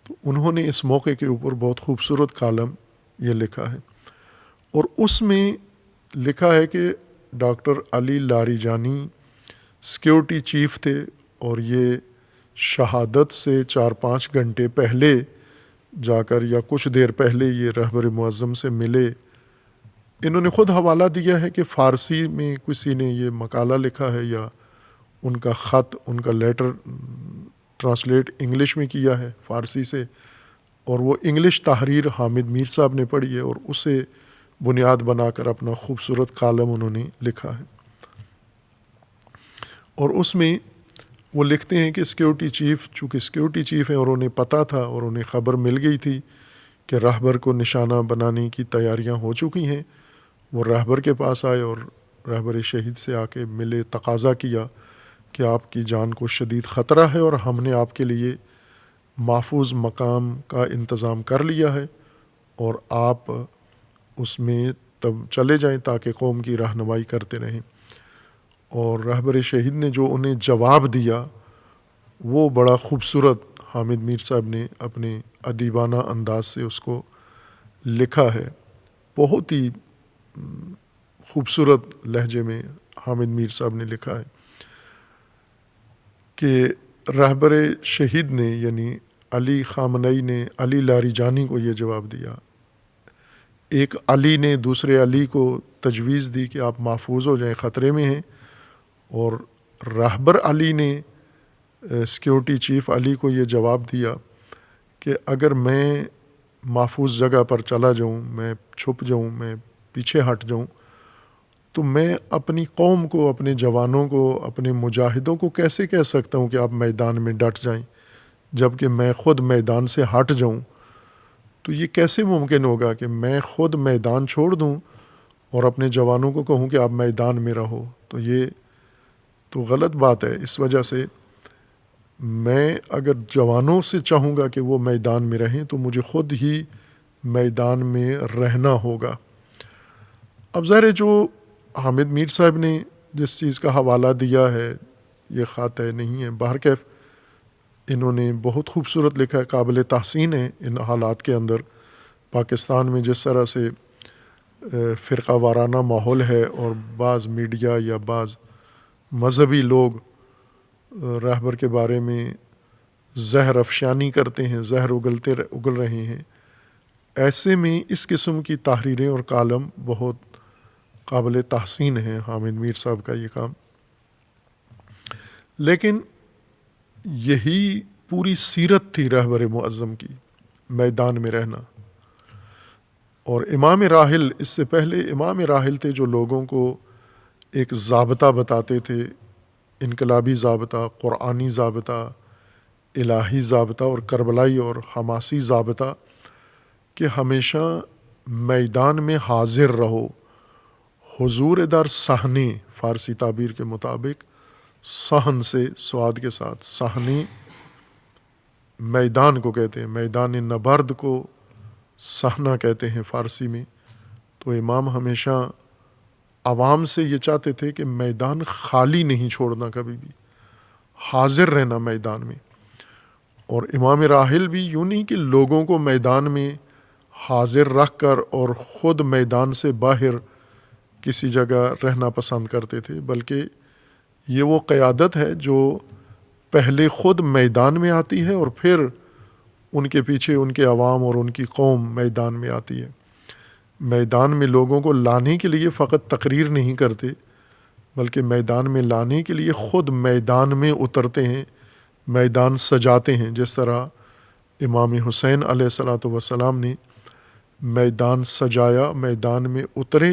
[SPEAKER 1] تو انہوں نے اس موقع کے اوپر بہت خوبصورت کالم یہ لکھا ہے، اور اس میں لکھا ہے کہ ڈاکٹر علی لاریجانی سیکیورٹی چیف تھے، اور یہ شہادت سے 4-5 گھنٹے پہلے جا کر، یا کچھ دیر پہلے یہ رہبر معظم سے ملے۔ انہوں نے خود حوالہ دیا ہے کہ فارسی میں کسی نے یہ مقالہ لکھا ہے، یا ان کا خط، ان کا لیٹر ٹرانسلیٹ انگلش میں کیا ہے فارسی سے، اور وہ انگلش تحریر حامد میر صاحب نے پڑھی ہے، اور اسے بنیاد بنا کر اپنا خوبصورت کالم انہوں نے لکھا ہے۔ اور اس میں وہ لکھتے ہیں کہ سیکیورٹی چیف، چونکہ سیکیورٹی چیف ہیں اور انہیں پتہ تھا اور انہیں خبر مل گئی تھی کہ رہبر کو نشانہ بنانے کی تیاریاں ہو چکی ہیں، وہ رہبر کے پاس آئے اور رہبر شہید سے آ کے ملے، تقاضا کیا کہ آپ کی جان کو شدید خطرہ ہے اور ہم نے آپ کے لیے محفوظ مقام کا انتظام کر لیا ہے، اور آپ اس میں تب چلے جائیں تاکہ قوم کی رہنمائی کرتے رہیں۔ اور رہبر شہید نے جو انہیں جواب دیا وہ بڑا خوبصورت حامد میر صاحب نے اپنے ادیبانہ انداز سے اس کو لکھا ہے، بہت ہی خوبصورت لہجے میں حامد میر صاحب نے لکھا ہے کہ رہبر شہید نے، یعنی علی خامنئی نے علی لاریجانی کو یہ جواب دیا۔ ایک علی نے دوسرے علی کو تجویز دی کہ آپ محفوظ ہو جائیں، خطرے میں ہیں، اور رہبر علی نے سیکیورٹی چیف علی کو یہ جواب دیا کہ اگر میں محفوظ جگہ پر چلا جاؤں، میں چھپ جاؤں، میں پیچھے ہٹ جاؤں، تو میں اپنی قوم کو، اپنے جوانوں کو، اپنے مجاہدوں کو کیسے کہہ سکتا ہوں کہ آپ میدان میں ڈٹ جائیں، جب کہ میں خود میدان سے ہٹ جاؤں؟ تو یہ کیسے ممکن ہوگا کہ میں خود میدان چھوڑ دوں اور اپنے جوانوں کو کہوں کہ آپ میدان میں رہو؟ تو یہ تو غلط بات ہے۔ اس وجہ سے میں اگر جوانوں سے چاہوں گا کہ وہ میدان میں رہیں تو مجھے خود ہی میدان میں رہنا ہوگا۔ اب ظاہر ہے جو حامد میر صاحب نے جس چیز کا حوالہ دیا ہے یہ خط ہے نہیں ہے، بہرکیف انہوں نے بہت خوبصورت لکھا ہے، قابل تحسین ہے۔ ان حالات کے اندر پاکستان میں جس طرح سے فرقہ وارانہ ماحول ہے، اور بعض میڈیا یا بعض مذہبی لوگ رہبر کے بارے میں زہر افشانی کرتے ہیں، زہر اگل رہے ہیں، ایسے میں اس قسم کی تحریریں اور کالم بہت قابل تحسین ہیں حامد میر صاحب کا یہ کام۔ لیکن یہی پوری سیرت تھی رہبر معظم کی، میدان میں رہنا۔ اور امام راحل، اس سے پہلے امام راحل تھے جو لوگوں کو ایک ضابطہ بتاتے تھے، انقلابی ضابطہ، قرآنی ضابطہ، الہی ضابطہ اور کربلائی اور حماسی ضابطہ، کہ ہمیشہ میدان میں حاضر رہو، حضور در صحنے، فارسی تعبیر کے مطابق صحن سے سواد کے ساتھ، صحنے میدان کو کہتے ہیں، میدان نبرد کو صحنہ کہتے ہیں فارسی میں۔ تو امام ہمیشہ عوام سے یہ چاہتے تھے کہ میدان خالی نہیں چھوڑنا، کبھی بھی حاضر رہنا میدان میں۔ اور امام راحل بھی یوں نہیں کہ لوگوں کو میدان میں حاضر رکھ کر اور خود میدان سے باہر کسی جگہ رہنا پسند کرتے تھے، بلکہ یہ وہ قیادت ہے جو پہلے خود میدان میں آتی ہے اور پھر ان کے پیچھے ان کے عوام اور ان کی قوم میدان میں آتی ہے۔ میدان میں لوگوں کو لانے کے لیے فقط تقریر نہیں کرتے، بلکہ میدان میں لانے کے لیے خود میدان میں اترتے ہیں، میدان سجاتے ہیں، جس طرح امام حسین علیہ الصلاۃ والسلام نے میدان سجایا، میدان میں اترے،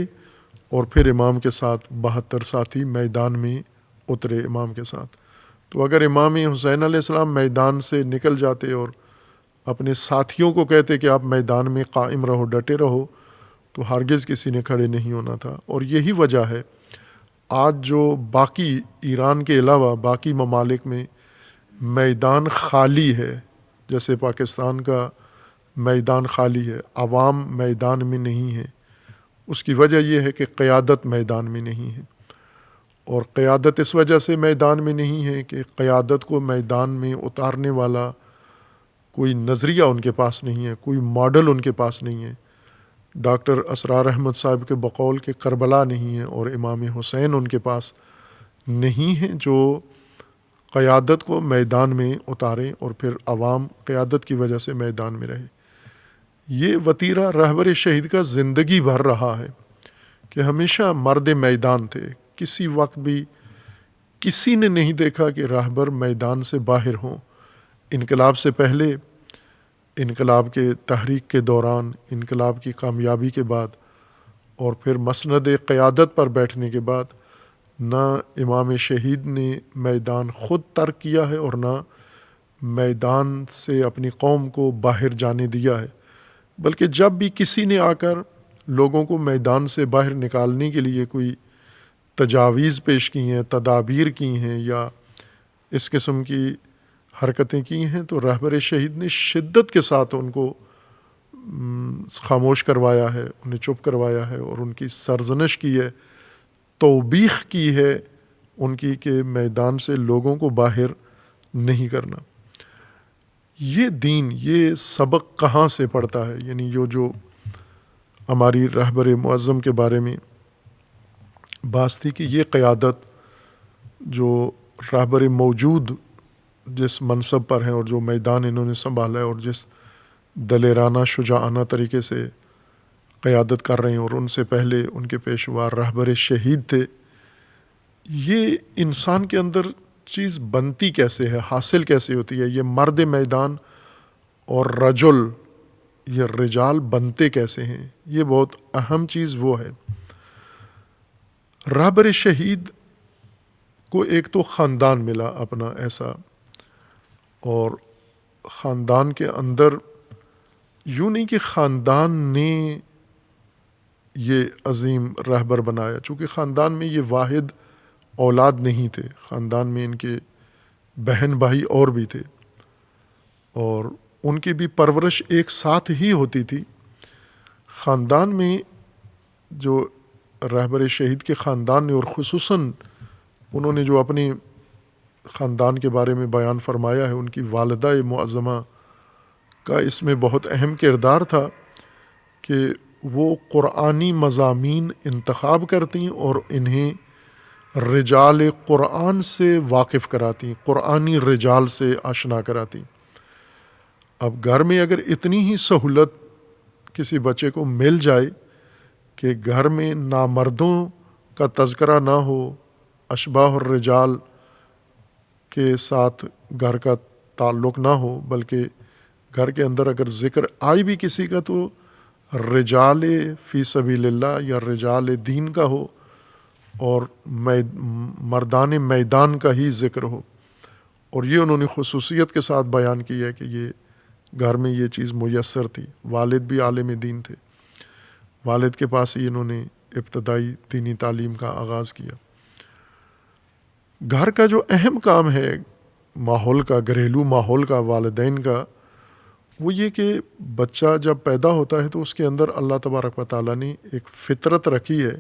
[SPEAKER 1] اور پھر امام کے ساتھ 72 ساتھی میدان میں اترے امام کے ساتھ۔ تو اگر امام حسین علیہ السلام میدان سے نکل جاتے اور اپنے ساتھیوں کو کہتے کہ آپ میدان میں قائم رہو، ڈٹے رہو، تو ہرگز کسی نے کھڑے نہیں ہونا تھا۔ اور یہی وجہ ہے آج جو باقی ایران کے علاوہ باقی ممالک میں میدان خالی ہے، جیسے پاکستان کا میدان خالی ہے، عوام میدان میں نہیں ہے، اس کی وجہ یہ ہے کہ قیادت میدان میں نہیں ہے۔ اور قیادت اس وجہ سے میدان میں نہیں ہے کہ قیادت کو میدان میں اتارنے والا کوئی نظریہ ان کے پاس نہیں ہے، کوئی ماڈل ان کے پاس نہیں ہے۔ ڈاکٹر اسرار احمد صاحب کے بقول کے کربلا نہیں ہے، اور امام حسین ان کے پاس نہیں ہیں جو قیادت کو میدان میں اتاریں اور پھر عوام قیادت کی وجہ سے میدان میں رہے۔ یہ وتیرہ رہبر شہید کا زندگی بھر رہا ہے کہ ہمیشہ مرد میدان تھے، کسی وقت بھی کسی نے نہیں دیکھا کہ رہبر میدان سے باہر ہوں۔ انقلاب سے پہلے، انقلاب کے تحریک کے دوران، انقلاب کی کامیابی کے بعد، اور پھر مسند قیادت پر بیٹھنے کے بعد، نہ امام شہید نے میدان خود ترک کیا ہے اور نہ میدان سے اپنی قوم کو باہر جانے دیا ہے، بلکہ جب بھی کسی نے آ کر لوگوں کو میدان سے باہر نکالنے کے لیے کوئی تجاویز پیش کی ہیں، تدابیر کی ہیں یا اس قسم کی حرکتیں کی ہیں، تو رہبر شہید نے شدت کے ساتھ ان کو خاموش کروایا ہے، انہیں چپ کروایا ہے، اور ان کی سرزنش کی ہے، توبیخ کی ہے ان کی کہ میدان سے لوگوں کو باہر نہیں کرنا۔ یہ دین، یہ سبق کہاں سے پڑتا ہے؟ یعنی جو ہماری رہبر معظم کے بارے میں بات تھی کہ یہ قیادت جو رہبر موجود جس منصب پر ہیں اور جو میدان انہوں نے سنبھالا ہے اور جس دلیرانہ شجاعانہ طریقے سے قیادت کر رہے ہیں، اور ان سے پہلے ان کے پیشوا رہبر شہید تھے، یہ انسان کے اندر چیز بنتی کیسے ہے، حاصل کیسے ہوتی ہے؟ یہ مرد میدان اور رجل، یہ رجال بنتے کیسے ہیں؟ یہ بہت اہم چیز وہ ہے۔ رہبر شہید کو ایک تو خاندان ملا اپنا ایسا، اور خاندان کے اندر یوں نہیں کہ خاندان نے یہ عظیم رہبر بنایا، چونکہ خاندان میں یہ واحد اولاد نہیں تھے، خاندان میں ان کے بہن بھائی اور بھی تھے، اور ان کی بھی پرورش ایک ساتھ ہی ہوتی تھی۔ خاندان میں جو رہبر شہید کے خاندان نے، اور خصوصاً انہوں نے جو اپنی خاندان کے بارے میں بیان فرمایا ہے، ان کی والدہ معظمہ کا اس میں بہت اہم کردار تھا کہ وہ قرآنی مضامین انتخاب کرتیں اور انہیں رجال قرآن سے واقف کراتی، قرآنی رجال سے آشنا کراتی۔ اب گھر میں اگر اتنی ہی سہولت کسی بچے کو مل جائے کہ گھر میں نامردوں کا تذکرہ نہ ہو، اشباح الرجال کے ساتھ گھر کا تعلق نہ ہو، بلکہ گھر کے اندر اگر ذکر آئی بھی کسی کا تو رجال فی سبیل اللہ یا رجال دین کا ہو اور مردان میدان کا ہی ذکر ہو۔ اور یہ انہوں نے خصوصیت کے ساتھ بیان کی ہے کہ یہ گھر میں یہ چیز میسر تھی۔ والد بھی عالم دین تھے، والد کے پاس ہی انہوں نے ابتدائی دینی تعلیم کا آغاز کیا۔ گھر کا جو اہم کام ہے ماحول کا، گھریلو ماحول کا، والدین کا، وہ یہ کہ بچہ جب پیدا ہوتا ہے تو اس کے اندر اللہ تبارک و تعالیٰ نے ایک فطرت رکھی ہے،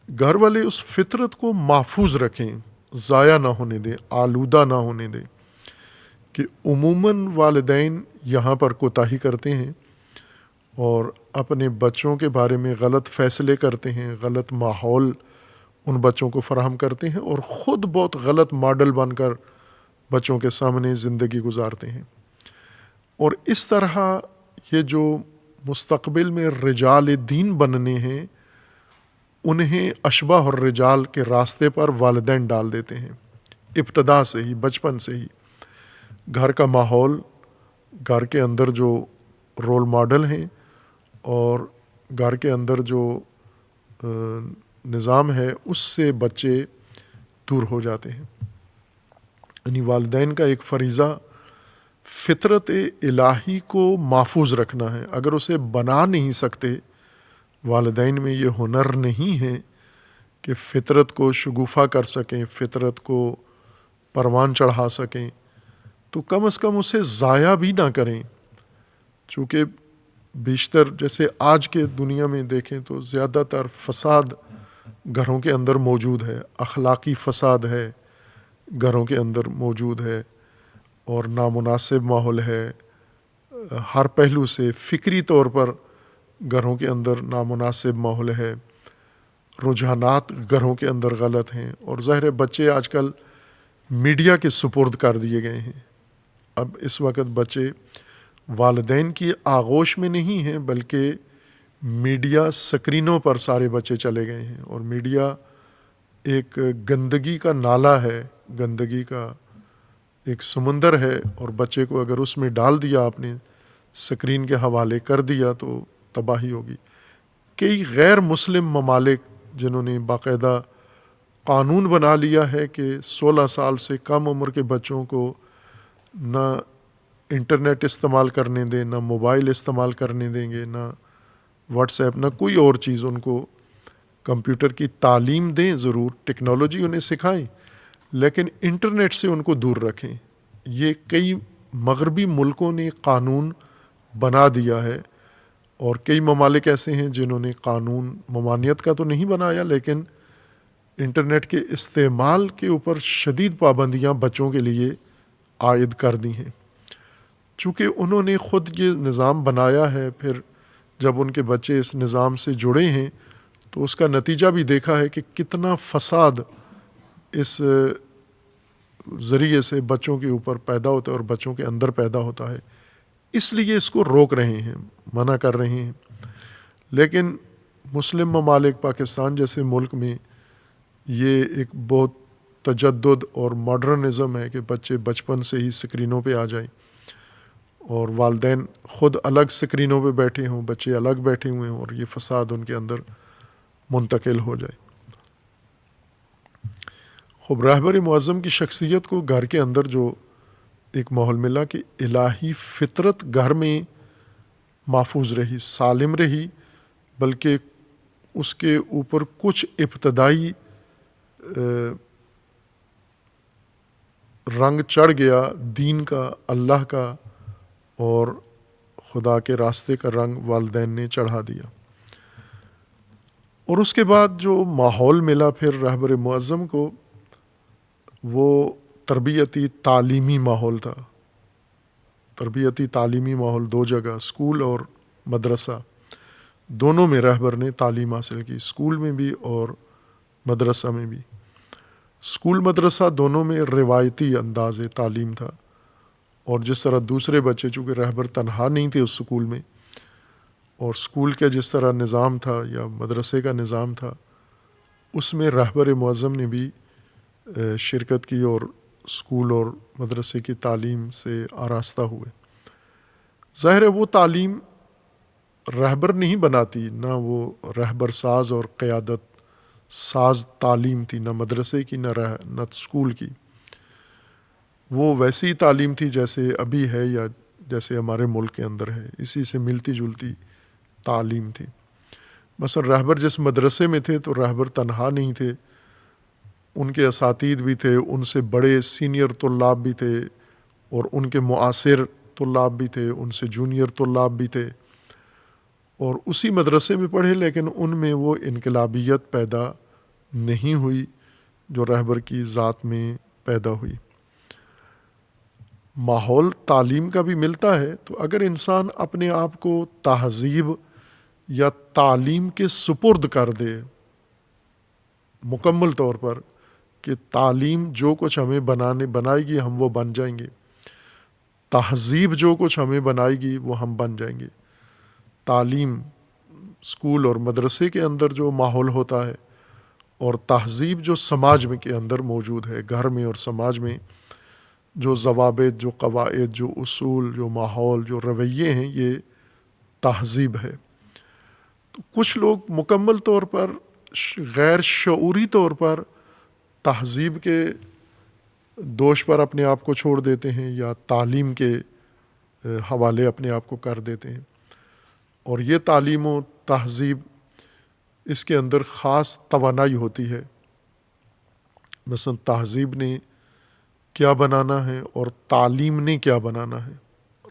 [SPEAKER 1] گھر والے اس فطرت کو محفوظ رکھیں، ضائع نہ ہونے دیں، آلودہ نہ ہونے دیں۔ کہ عموماً والدین یہاں پر کوتاہی کرتے ہیں اور اپنے بچوں کے بارے میں غلط فیصلے کرتے ہیں، غلط ماحول ان بچوں کو فراہم کرتے ہیں اور خود بہت غلط ماڈل بن کر بچوں کے سامنے زندگی گزارتے ہیں۔ اور اس طرح یہ جو مستقبل میں رجال دین بننے ہیں انہیں اشباح الرجال کے راستے پر والدین ڈال دیتے ہیں، ابتدا سے ہی، بچپن سے ہی۔ گھر کا ماحول، گھر کے اندر جو رول ماڈل ہیں اور گھر کے اندر جو نظام ہے اس سے بچے دور ہو جاتے ہیں۔ یعنی والدین کا ایک فریضہ فطرت الہی کو محفوظ رکھنا ہے۔ اگر اسے بنا نہیں سکتے، والدین میں یہ ہنر نہیں ہے کہ فطرت کو شگوفہ کر سکیں، فطرت کو پروان چڑھا سکیں، تو کم از کم اسے ضائع بھی نہ کریں۔ چونکہ بیشتر جیسے آج کے دنیا میں دیکھیں تو زیادہ تر فساد گھروں کے اندر موجود ہے، اخلاقی فساد ہے گھروں کے اندر موجود ہے اور نامناسب ماحول ہے ہر پہلو سے۔ فکری طور پر گھروں کے اندر نامناسب ماحول ہے، رجحانات گھروں کے اندر غلط ہیں، اور ظاہر بچے آج کل میڈیا کے سپرد کر دیے گئے ہیں۔ اب اس وقت بچے والدین کی آغوش میں نہیں ہیں بلکہ میڈیا سکرینوں پر سارے بچے چلے گئے ہیں، اور میڈیا ایک گندگی کا نالہ ہے، گندگی کا ایک سمندر ہے، اور بچے کو اگر اس میں ڈال دیا آپ نے، سکرین کے حوالے کر دیا تو تباہی ہوگی۔ کئی غیر مسلم ممالک جنہوں نے باقاعدہ قانون بنا لیا ہے کہ 16 سال سے کم عمر کے بچوں کو نہ انٹرنیٹ استعمال کرنے دیں، نہ موبائل استعمال کرنے دیں گے، نہ واٹس ایپ، نہ کوئی اور چیز، ان کو کمپیوٹر کی تعلیم دیں، ضرور ٹیکنالوجی انہیں سکھائیں، لیکن انٹرنیٹ سے ان کو دور رکھیں۔ یہ کئی مغربی ملکوں نے قانون بنا دیا ہے، اور کئی ممالک ایسے ہیں جنہوں نے قانون ممانعت کا تو نہیں بنایا لیکن انٹرنیٹ کے استعمال کے اوپر شدید پابندیاں بچوں کے لیے عائد کر دی ہیں۔ چونکہ انہوں نے خود یہ نظام بنایا ہے، پھر جب ان کے بچے اس نظام سے جڑے ہیں تو اس کا نتیجہ بھی دیکھا ہے کہ کتنا فساد اس ذریعے سے بچوں کے اوپر پیدا ہوتا ہے اور بچوں کے اندر پیدا ہوتا ہے۔ اس لیے اس کو روک رہے ہیں، منع کر رہے ہیں۔ لیکن مسلم ممالک، پاکستان جیسے ملک میں یہ ایک بہت تجدد اور ماڈرنزم ہے کہ بچے بچپن سے ہی سکرینوں پہ آ جائیں، اور والدین خود الگ سکرینوں پہ بیٹھے ہوں، بچے الگ بیٹھے ہوئے ہوں، اور یہ فساد ان کے اندر منتقل ہو جائے۔ خب رہبر معظم کی شخصیت کو گھر کے اندر جو ایک ماحول ملا کہ الہی فطرت گھر میں محفوظ رہی، سالم رہی، بلکہ اس کے اوپر کچھ ابتدائی رنگ چڑھ گیا دین کا، اللہ کا اور خدا کے راستے کا رنگ والدین نے چڑھا دیا۔ اور اس کے بعد جو ماحول ملا پھر رہبر معظم کو، وہ تربیتی تعلیمی ماحول تھا۔ تربیتی تعلیمی ماحول دو جگہ، اسکول اور مدرسہ۔ دونوں میں رہبر نے تعلیم حاصل کی، اسکول میں بھی اور مدرسہ میں بھی۔ اسکول مدرسہ دونوں میں روایتی انداز تعلیم تھا، اور جس طرح دوسرے بچے چونکہ رہبر تنہا نہیں تھے اس اسکول میں، اور اسکول کا جس طرح نظام تھا یا مدرسے کا نظام تھا، اس میں رہبر معظم نے بھی شرکت کی اور اسکول اور مدرسے کی تعلیم سے آراستہ ہوئے۔ ظاہر ہے وہ تعلیم رہبر نہیں بناتی، نہ وہ رہبر ساز اور قیادت ساز تعلیم تھی، نہ مدرسے کی نہ اسکول کی۔ وہ ویسی تعلیم تھی جیسے ابھی ہے یا جیسے ہمارے ملک کے اندر ہے، اسی سے ملتی جلتی تعلیم تھی۔ مثلا رہبر جس مدرسے میں تھے تو رہبر تنہا نہیں تھے، ان کے اساتید بھی تھے، ان سے بڑے سینئر طلاب بھی تھے، اور ان کے معاصر طلاب بھی تھے، ان سے جونیئر طلاب بھی تھے، اور اسی مدرسے میں پڑھے، لیکن ان میں وہ انقلابیت پیدا نہیں ہوئی جو رہبر کی ذات میں پیدا ہوئی۔ ماحول تعلیم کا بھی ملتا ہے، تو اگر انسان اپنے آپ کو تہذیب یا تعلیم کے سپرد کر دے مکمل طور پر کہ تعلیم جو کچھ ہمیں بنائے گی ہم وہ بن جائیں گے، تہذیب جو کچھ ہمیں بنائے گی وہ ہم بن جائیں گے۔ تعلیم اسکول اور مدرسے کے اندر جو ماحول ہوتا ہے، اور تہذیب جو سماج میں کے اندر موجود ہے، گھر میں اور سماج میں جو ضوابط، جو قواعد، جو اصول، جو ماحول، جو رویے ہیں، یہ تہذیب ہے۔ تو کچھ لوگ مکمل طور پر غیر شعوری طور پر تہذیب کے دوش پر اپنے آپ کو چھوڑ دیتے ہیں، یا تعلیم کے حوالے اپنے آپ کو کر دیتے ہیں، اور یہ تعلیم و تہذیب اس کے اندر خاص توانائی ہوتی ہے۔ مثلا تہذیب نے کیا بنانا ہے اور تعلیم نے کیا بنانا ہے۔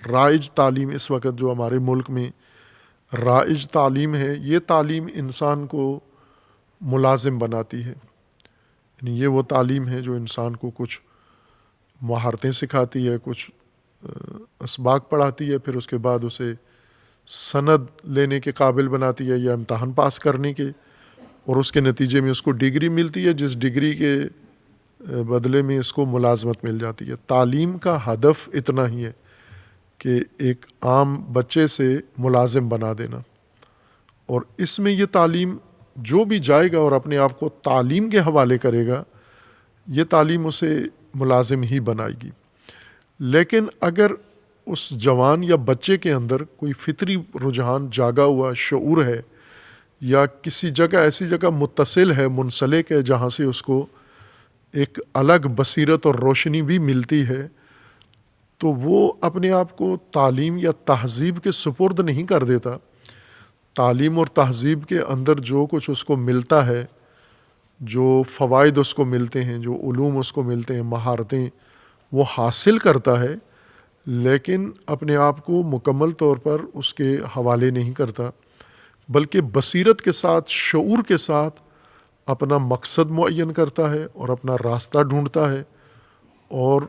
[SPEAKER 1] رائج تعلیم اس وقت جو ہمارے ملک میں رائج تعلیم ہے، یہ تعلیم انسان کو ملازم بناتی ہے، یعنی یہ وہ تعلیم ہے جو انسان کو کچھ مہارتیں سکھاتی ہے، کچھ اسباق پڑھاتی ہے، پھر اس کے بعد اسے سند لینے کے قابل بناتی ہے یا امتحان پاس کرنے کے، اور اس کے نتیجے میں اس کو ڈگری ملتی ہے، جس ڈگری کے بدلے میں اس کو ملازمت مل جاتی ہے۔ تعلیم کا ہدف اتنا ہی ہے کہ ایک عام بچے سے ملازم بنا دینا، اور اس میں یہ تعلیم جو بھی جائے گا اور اپنے آپ کو تعلیم کے حوالے کرے گا، یہ تعلیم اسے ملازم ہی بنائے گی۔ لیکن اگر اس جوان یا بچے کے اندر کوئی فطری رجحان جاگا ہوا شعور ہے، یا کسی جگہ ایسی جگہ متصل ہے، منسلک ہے، جہاں سے اس کو ایک الگ بصیرت اور روشنی بھی ملتی ہے، تو وہ اپنے آپ کو تعلیم یا تہذیب کے سپرد نہیں کر دیتا۔ تعلیم اور تہذیب کے اندر جو کچھ اس کو ملتا ہے، جو فوائد اس کو ملتے ہیں، جو علوم اس کو ملتے ہیں، مہارتیں وہ حاصل کرتا ہے، لیکن اپنے آپ کو مکمل طور پر اس کے حوالے نہیں کرتا، بلکہ بصیرت کے ساتھ، شعور کے ساتھ اپنا مقصد معین کرتا ہے اور اپنا راستہ ڈھونڈتا ہے، اور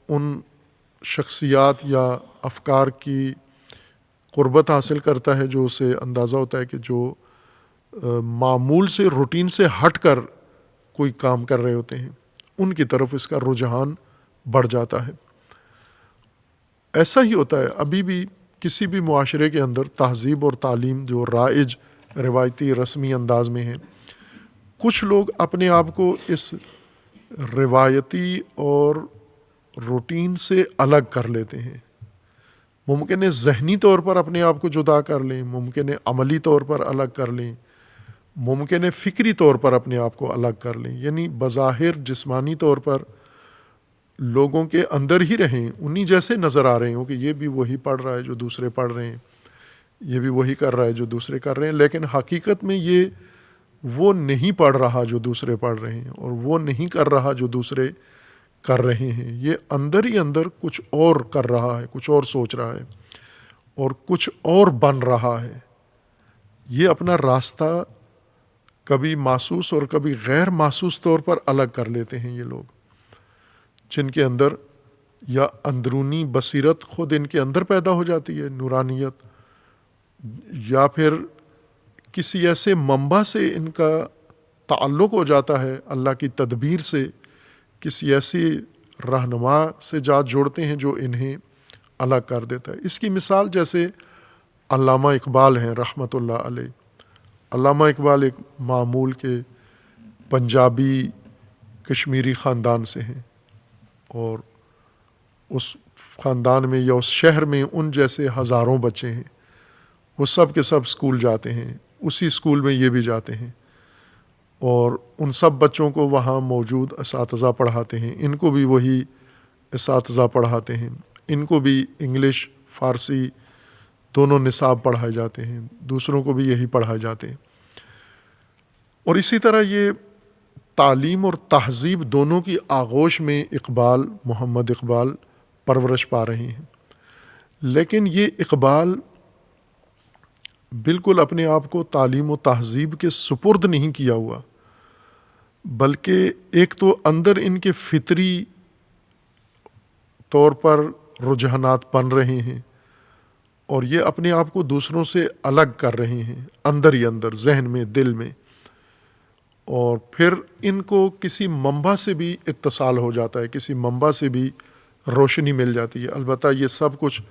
[SPEAKER 1] ان شخصیات یا افکار کی قربت حاصل کرتا ہے جو اسے اندازہ ہوتا ہے کہ جو معمول سے، روٹین سے ہٹ کر کوئی کام کر رہے ہوتے ہیں، ان کی طرف اس کا رجحان بڑھ جاتا ہے۔ ایسا ہی ہوتا ہے ابھی بھی کسی بھی معاشرے کے اندر تہذیب اور تعلیم جو رائج روایتی رسمی انداز میں ہے، کچھ لوگ اپنے آپ کو اس روایتی اور روٹین سے الگ کر لیتے ہیں۔ ممکن ہے ذہنی طور پر اپنے آپ کو جدا کر لیں، ممکن ہے عملی طور پر الگ کر لیں، ممکن ہے فکری طور پر اپنے آپ کو الگ کر لیں، یعنی بظاہر جسمانی طور پر لوگوں کے اندر ہی رہیں، انہی جیسے نظر آ رہے ہوں کہ یہ بھی وہی پڑھ رہا ہے جو دوسرے پڑھ رہے ہیں، یہ بھی وہی کر رہا ہے جو دوسرے کر رہے ہیں، لیکن حقیقت میں یہ وہ نہیں پڑھ رہا جو دوسرے پڑھ رہے ہیں، اور وہ نہیں کر رہا جو دوسرے کر رہے ہیں، یہ اندر ہی اندر کچھ اور کر رہا ہے، کچھ اور سوچ رہا ہے، اور کچھ اور بن رہا ہے۔ یہ اپنا راستہ کبھی محسوس اور کبھی غیر محسوس طور پر الگ کر لیتے ہیں یہ لوگ، جن کے اندر یا اندرونی بصیرت خود ان کے اندر پیدا ہو جاتی ہے، نورانیت، یا پھر کسی ایسے منبع سے ان کا تعلق ہو جاتا ہے اللہ کی تدبیر سے، کسی ایسی رہنما سے جات جوڑتے ہیں جو انہیں الگ کر دیتا ہے۔ اس کی مثال جیسے علامہ اقبال ہیں رحمۃ اللہ علیہ۔ علامہ اقبال ایک معمول کے پنجابی کشمیری خاندان سے ہیں، اور اس خاندان میں یا اس شہر میں ان جیسے ہزاروں بچے ہیں، وہ سب کے سب اسکول جاتے ہیں، اسی اسکول میں یہ بھی جاتے ہیں، اور ان سب بچوں کو وہاں موجود اساتذہ پڑھاتے ہیں، ان کو بھی وہی اساتذہ پڑھاتے ہیں، ان کو بھی انگلش فارسی دونوں نصاب پڑھائے جاتے ہیں، دوسروں کو بھی یہی پڑھائے جاتے ہیں۔ اور اسی طرح یہ تعلیم اور تہذیب دونوں کی آغوش میں اقبال، محمد اقبال پرورش پا رہے ہیں، لیکن یہ اقبال بالکل اپنے آپ کو تعلیم و تہذیب کے سپرد نہیں کیا ہوا، بلکہ ایک تو اندر ان کے فطری طور پر رجحانات بن رہے ہیں، اور یہ اپنے آپ کو دوسروں سے الگ کر رہے ہیں اندر ہی اندر، ذہن میں، دل میں، اور پھر ان کو کسی منبع سے بھی اتصال ہو جاتا ہے، کسی منبع سے بھی روشنی مل جاتی ہے۔ البتہ یہ سب کچھ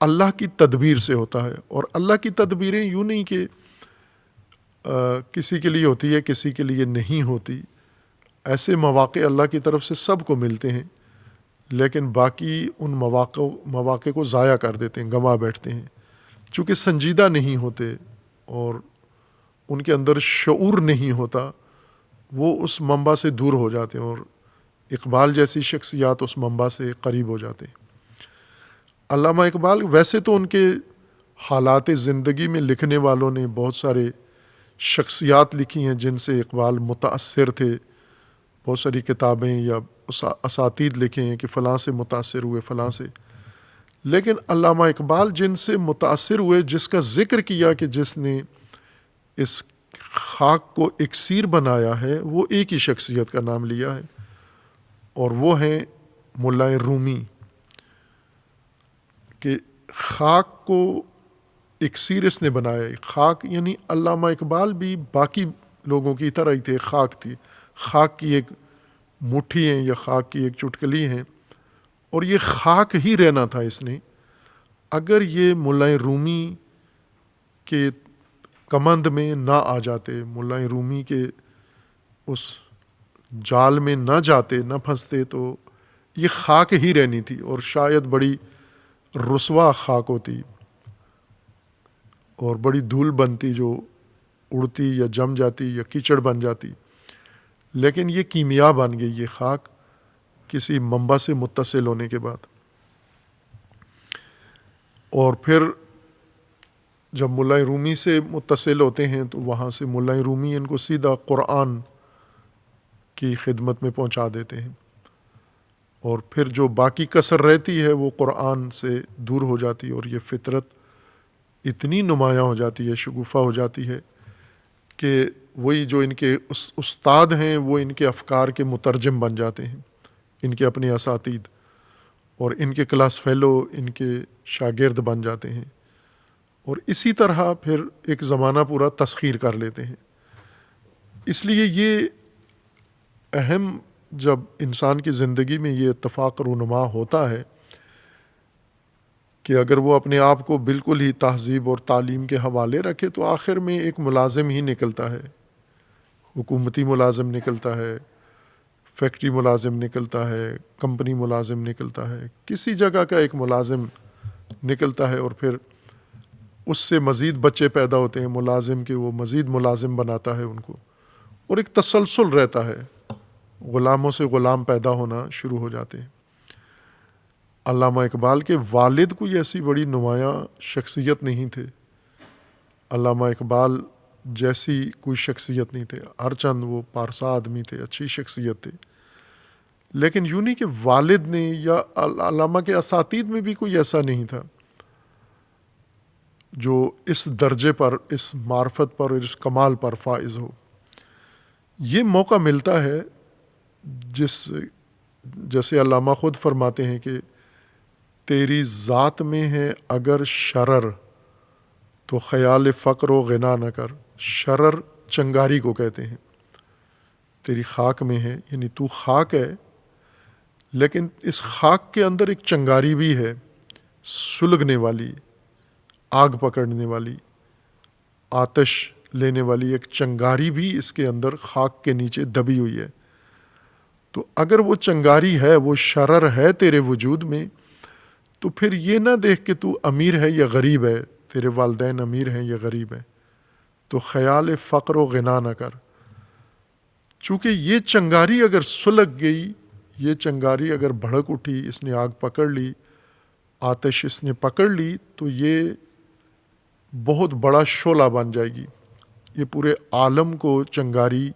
[SPEAKER 1] اللہ کی تدبیر سے ہوتا ہے، اور اللہ کی تدبیریں یوں نہیں کہ کسی کے لیے ہوتی ہے کسی کے لیے نہیں ہوتی، ایسے مواقع اللہ کی طرف سے سب کو ملتے ہیں، لیکن باقی ان مواقع کو ضائع کر دیتے ہیں، گنوا بیٹھتے ہیں، چونکہ سنجیدہ نہیں ہوتے اور ان کے اندر شعور نہیں ہوتا، وہ اس منبع سے دور ہو جاتے ہیں، اور اقبال جیسی شخصیات اس منبع سے قریب ہو جاتے ہیں۔ علامہ اقبال ویسے تو ان کے حالات زندگی میں لکھنے والوں نے بہت سارے شخصیات لکھی ہیں جن سے اقبال متاثر تھے، بہت ساری کتابیں یا اساتید لکھے ہیں کہ فلاں سے متاثر ہوئے، فلاں سے، لیکن علامہ اقبال جن سے متاثر ہوئے، جس کا ذکر کیا کہ جس نے اس خاک کو اکسیر بنایا ہے، وہ ایک ہی شخصیت کا نام لیا ہے، اور وہ ہیں ملا رومی، کہ خاک کو اکسیر اس نے بنایا ہے۔ خاک یعنی علامہ اقبال بھی باقی لوگوں کی طرح ہی تھے، خاک تھی، خاک کی ایک مٹھی ہیں یا خاک کی ایک چٹکلی ہیں، اور یہ خاک ہی رہنا تھا اس نے۔ اگر یہ ملا رومی کے کمند میں نہ آ جاتے، ملا رومی کے اس جال میں نہ جاتے، نہ پھنستے، تو یہ خاک ہی رہنی تھی، اور شاید بڑی رسوا خاک ہوتی اور بڑی دھول بنتی جو اڑتی یا جم جاتی یا کیچڑ بن جاتی، لیکن یہ کیمیا بن گئی یہ خاک کسی منبع سے متصل ہونے کے بعد۔ اور پھر جب ملا رومی سے متصل ہوتے ہیں تو وہاں سے ملا رومی ان کو سیدھا قرآن کی خدمت میں پہنچا دیتے ہیں، اور پھر جو باقی کسر رہتی ہے وہ قرآن سے دور ہو جاتی ہے، اور یہ فطرت اتنی نمایاں ہو جاتی ہے، شگوفہ ہو جاتی ہے کہ وہی جو ان کے استاد ہیں وہ ان کے افکار کے مترجم بن جاتے ہیں، ان کے اپنے اساتید، اور ان کے کلاس فیلو ان کے شاگرد بن جاتے ہیں، اور اسی طرح پھر ایک زمانہ پورا تسخیر کر لیتے ہیں۔ اس لیے یہ اہم، جب انسان کی زندگی میں یہ اتفاق رونما ہوتا ہے کہ اگر وہ اپنے آپ کو بالکل ہی تہذیب اور تعلیم کے حوالے رکھے تو آخر میں ایک ملازم ہی نکلتا ہے، حکومتی ملازم نکلتا ہے، فیکٹری ملازم نکلتا ہے، کمپنی ملازم نکلتا ہے، کسی جگہ کا ایک ملازم نکلتا ہے، اور پھر اس سے مزید بچے پیدا ہوتے ہیں ملازم کے، وہ مزید ملازم بناتا ہے ان کو، اور ایک تسلسل رہتا ہے، غلاموں سے غلام پیدا ہونا شروع ہو جاتے ہیں۔ علامہ اقبال کے والد کوئی ایسی بڑی نمایاں شخصیت نہیں تھے، علامہ اقبال جیسی کوئی شخصیت نہیں تھے، ہر چند وہ پارسا آدمی تھے، اچھی شخصیت تھے، لیکن یوں نہیں کہ والد نے یا علامہ کے اساتید میں بھی کوئی ایسا نہیں تھا جو اس درجے پر، اس معرفت پر اور اس کمال پر فائز ہو۔ یہ موقع ملتا ہے جیسے علامہ خود فرماتے ہیں کہ تیری ذات میں ہے اگر شرر تو خیال فقر و غنا نہ کر. شرر چنگاری کو کہتے ہیں، تیری خاک میں ہے، یعنی تو خاک ہے، لیکن اس خاک کے اندر ایک چنگاری بھی ہے، سلگنے والی، آگ پکڑنے والی، آتش لینے والی ایک چنگاری بھی اس کے اندر خاک کے نیچے دبی ہوئی ہے. تو اگر وہ چنگاری ہے، وہ شرر ہے تیرے وجود میں، تو پھر یہ نہ دیکھ کہ تو امیر ہے یا غریب ہے، تیرے والدین امیر ہیں یا غریب ہیں، تو خیال فقر و غنا نہ کر. چونکہ یہ چنگاری اگر سلگ گئی، یہ چنگاری اگر بھڑک اٹھی، اس نے آگ پکڑ لی، آتش اس نے پکڑ لی، تو یہ بہت بڑا شعلہ بن جائے گی، یہ پورے عالم کو چنگاری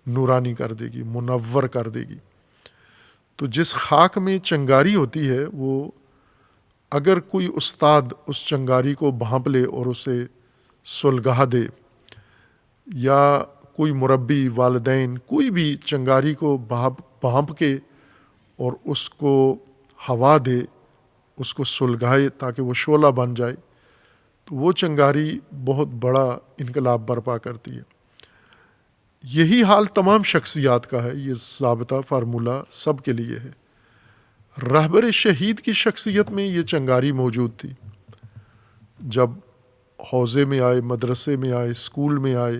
[SPEAKER 1] نورانی کر دے گی، منور کر دے گی. تو جس خاک میں چنگاری ہوتی ہے، وہ اگر کوئی استاد اس چنگاری کو بھانپ لے اور اسے سلگا دے، یا کوئی مربی، والدین، کوئی بھی چنگاری کو بھانپ کے اور اس کو ہوا دے، اس کو سلگائے تاکہ وہ شعلہ بن جائے، تو وہ چنگاری بہت بڑا انقلاب برپا کرتی ہے. یہی حال تمام شخصیات کا ہے، یہ ضابطہ فارمولہ سب کے لیے ہے. رہبر شہید کی شخصیت میں یہ چنگاری موجود تھی. جب حوضے میں آئے، مدرسے میں آئے، اسکول میں آئے،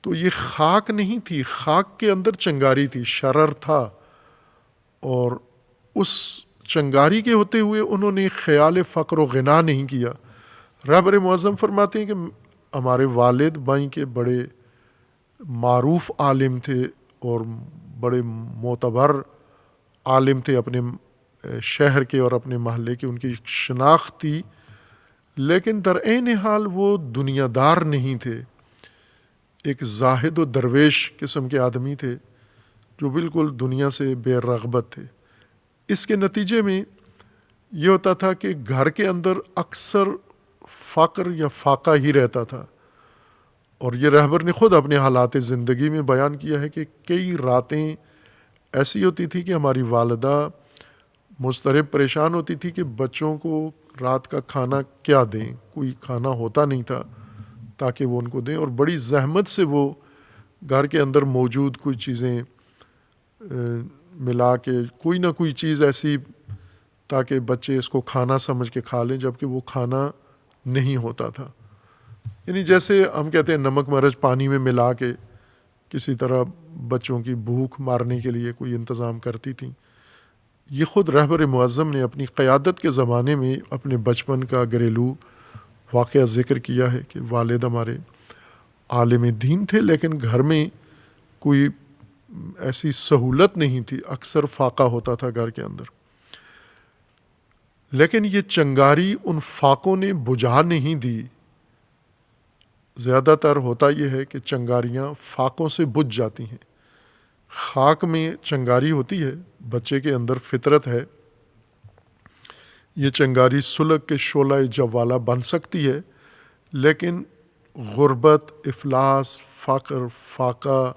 [SPEAKER 1] تو یہ خاک نہیں تھی، خاک کے اندر چنگاری تھی، شرر تھا، اور اس چنگاری کے ہوتے ہوئے انہوں نے خیال فقر و غنا نہیں کیا. رہبر معظم فرماتے ہیں کہ ہمارے والد بائیں کے بڑے معروف عالم تھے اور بڑے معتبر عالم تھے، اپنے شہر کے اور اپنے محلے کے، ان کی شناخت تھی، لیکن در عین حال وہ دنیا دار نہیں تھے، ایک زاہد و درویش قسم کے آدمی تھے جو بالکل دنیا سے بے رغبت تھے. اس کے نتیجے میں یہ ہوتا تھا کہ گھر کے اندر اکثر فقر یا فاقہ ہی رہتا تھا. اور یہ رہبر نے خود اپنے حالات زندگی میں بیان کیا ہے کہ کئی راتیں ایسی ہوتی تھی کہ ہماری والدہ مضطرب پریشان ہوتی تھی کہ بچوں کو رات کا کھانا کیا دیں، کوئی کھانا ہوتا نہیں تھا تاکہ وہ ان کو دیں، اور بڑی زحمت سے وہ گھر کے اندر موجود کوئی چیزیں ملا کے کوئی نہ کوئی چیز ایسی تاکہ بچے اس کو کھانا سمجھ کے کھا لیں، جبکہ وہ کھانا نہیں ہوتا تھا. یعنی جیسے ہم کہتے ہیں نمک مرچ پانی میں ملا کے کسی طرح بچوں کی بھوک مارنے کے لیے کوئی انتظام کرتی تھیں. یہ خود رہبر معظم نے اپنی قیادت کے زمانے میں اپنے بچپن کا گھریلو واقعہ ذکر کیا ہے کہ والد ہمارے عالم دین تھے، لیکن گھر میں کوئی ایسی سہولت نہیں تھی، اکثر فاقہ ہوتا تھا گھر کے اندر. لیکن یہ چنگاری ان فاقوں نے بجھا نہیں دی. زیادہ تر ہوتا یہ ہے کہ چنگاریاں فاقوں سے بجھ جاتی ہیں. خاک میں چنگاری ہوتی ہے، بچے کے اندر فطرت ہے، یہ چنگاری سلگ کے شعلہ جوالا بن سکتی ہے، لیکن غربت، افلاس، فقر، فاقہ،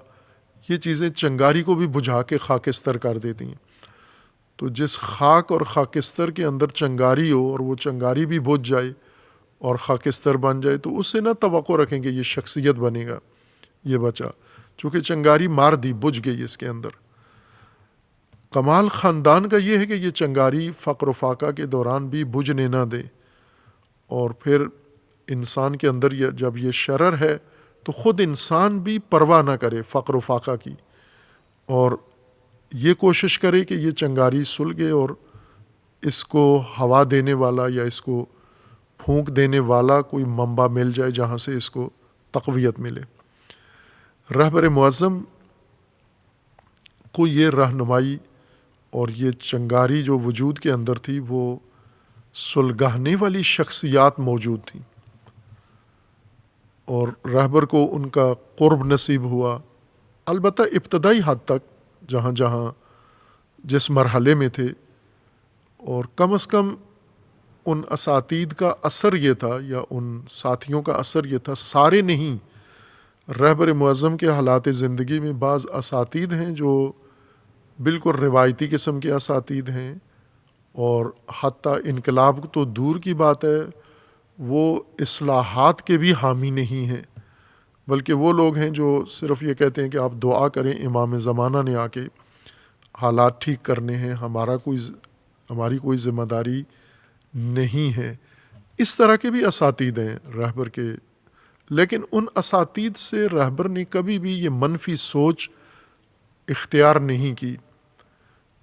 [SPEAKER 1] یہ چیزیں چنگاری کو بھی بجھا کے خاکستر کر دیتی ہیں. تو جس خاک اور خاکستر کے اندر چنگاری ہو اور وہ چنگاری بھی بجھ جائے اور خاکستر بن جائے، تو اس سے نہ توقع رکھیں کہ یہ شخصیت بنے گا یہ بچہ، چونکہ چنگاری مار دی، بجھ گئی اس کے اندر. کمال خاندان کا یہ ہے کہ یہ چنگاری فقر و فاقہ کے دوران بھی بجھنے نہ دے، اور پھر انسان کے اندر جب یہ شرر ہے تو خود انسان بھی پرواہ نہ کرے فقر و فاقہ کی، اور یہ کوشش کرے کہ یہ چنگاری سلگے اور اس کو ہوا دینے والا یا اس کو پھونک دینے والا کوئی منبع مل جائے جہاں سے اس کو تقویت ملے. رہبر معظم کو یہ رہنمائی اور یہ چنگاری جو وجود کے اندر تھی، وہ سلگانے والی شخصیات موجود تھیں، اور رہبر کو ان کا قرب نصیب ہوا. البتہ ابتدائی حد تک جہاں جس مرحلے میں تھے، اور کم از کم ان اساتید کا اثر یہ تھا یا ان ساتھیوں کا اثر یہ تھا، سارے نہیں. رہبر معظم کے حالات زندگی میں بعض اساتید ہیں جو بالکل روایتی قسم کے اساتید ہیں، اور حتیٰ انقلاب تو دور کی بات ہے، وہ اصلاحات کے بھی حامی نہیں ہیں، بلکہ وہ لوگ ہیں جو صرف یہ کہتے ہیں کہ آپ دعا کریں، امام زمانہ نے آ کے حالات ٹھیک کرنے ہیں، ہماری کوئی ذمہ داری نہیں ہے۔ اس طرح کے بھی اساتید ہیں رہبر کے، لیکن ان اساتید سے رہبر نے کبھی بھی یہ منفی سوچ اختیار نہیں کی،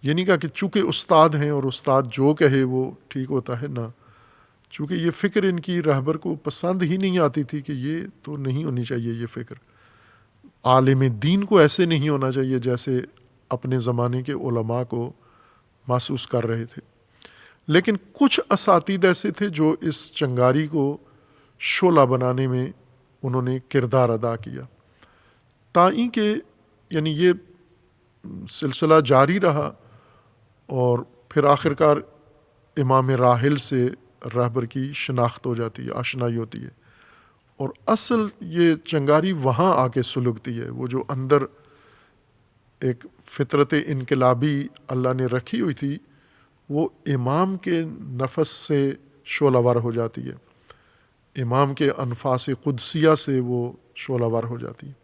[SPEAKER 1] یہ نہیں کہا کہ چونکہ استاد ہیں اور استاد جو کہے وہ ٹھیک ہوتا ہے، نہ، چونکہ یہ فکر ان کی رہبر کو پسند ہی نہیں آتی تھی کہ یہ تو نہیں ہونی چاہیے، یہ فکر عالم دین کو ایسے نہیں ہونا چاہیے جیسے اپنے زمانے کے علماء کو محسوس کر رہے تھے۔ لیکن کچھ اساتید ایسے تھے جو اس چنگاری کو شعلہ بنانے میں انہوں نے کردار ادا کیا، تائیں کہ یعنی یہ سلسلہ جاری رہا، اور پھر آخرکار امام راحل سے رہبر کی شناخت ہو جاتی ہے، آشنائی ہوتی ہے، اور اصل یہ چنگاری وہاں آ کے سلگتی ہے۔ وہ جو اندر ایک فطرت انقلابی اللہ نے رکھی ہوئی تھی، وہ امام کے نفس سے شعلہ ور ہو جاتی ہے، امام کے انفاس قدسیہ سے وہ شعلہ ور ہو جاتی ہے۔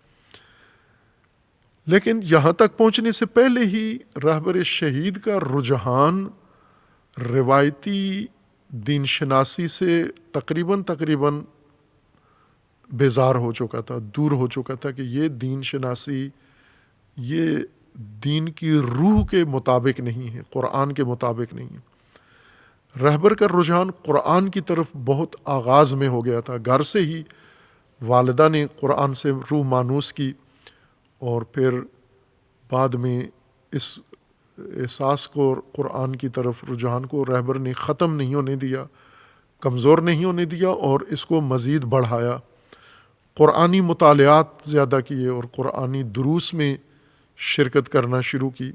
[SPEAKER 1] لیکن یہاں تک پہنچنے سے پہلے ہی رہبر شہید کا رجحان روایتی دین شناسی سے تقریباً بیزار ہو چکا تھا، دور ہو چکا تھا، کہ یہ دین شناسی یہ دین کی روح کے مطابق نہیں ہے، قرآن کے مطابق نہیں ہے۔ رہبر کا رجحان قرآن کی طرف بہت آغاز میں ہو گیا تھا، گھر سے ہی والدہ نے قرآن سے روح مانوس کی، اور پھر بعد میں اس احساس کو، قرآن کی طرف رجحان کو رہبر نے ختم نہیں ہونے دیا، کمزور نہیں ہونے دیا، اور اس کو مزید بڑھایا، قرآنی مطالعات زیادہ کیے اور قرآنی دروس میں شرکت کرنا شروع کی۔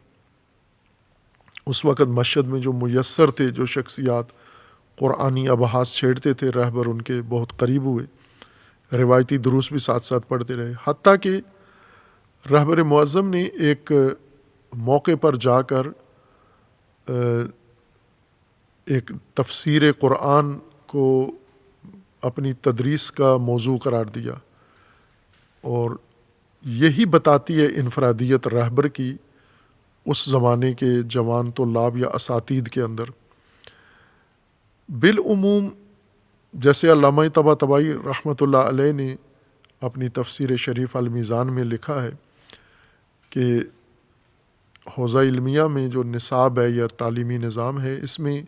[SPEAKER 1] اس وقت مشہد میں جو میسر تھے، جو شخصیات قرآنی ابحاث چھیڑتے تھے، رہبر ان کے بہت قریب ہوئے، روایتی دروس بھی ساتھ ساتھ پڑھتے رہے، حتیٰ کہ رہبر معظم نے ایک موقع پر جا کر ایک تفسیر قرآن کو اپنی تدریس کا موضوع قرار دیا، اور یہی بتاتی ہے انفرادیت رہبر کی اس زمانے کے جوان طلاب یا اساتید کے اندر۔ بالعموم جیسے علامہ طباطبائی رحمۃ اللہ علیہ نے اپنی تفسیر شریف المیزان میں لکھا ہے کہ حوزہ علمیہ میں جو نصاب ہے یا تعلیمی نظام ہے، اس میں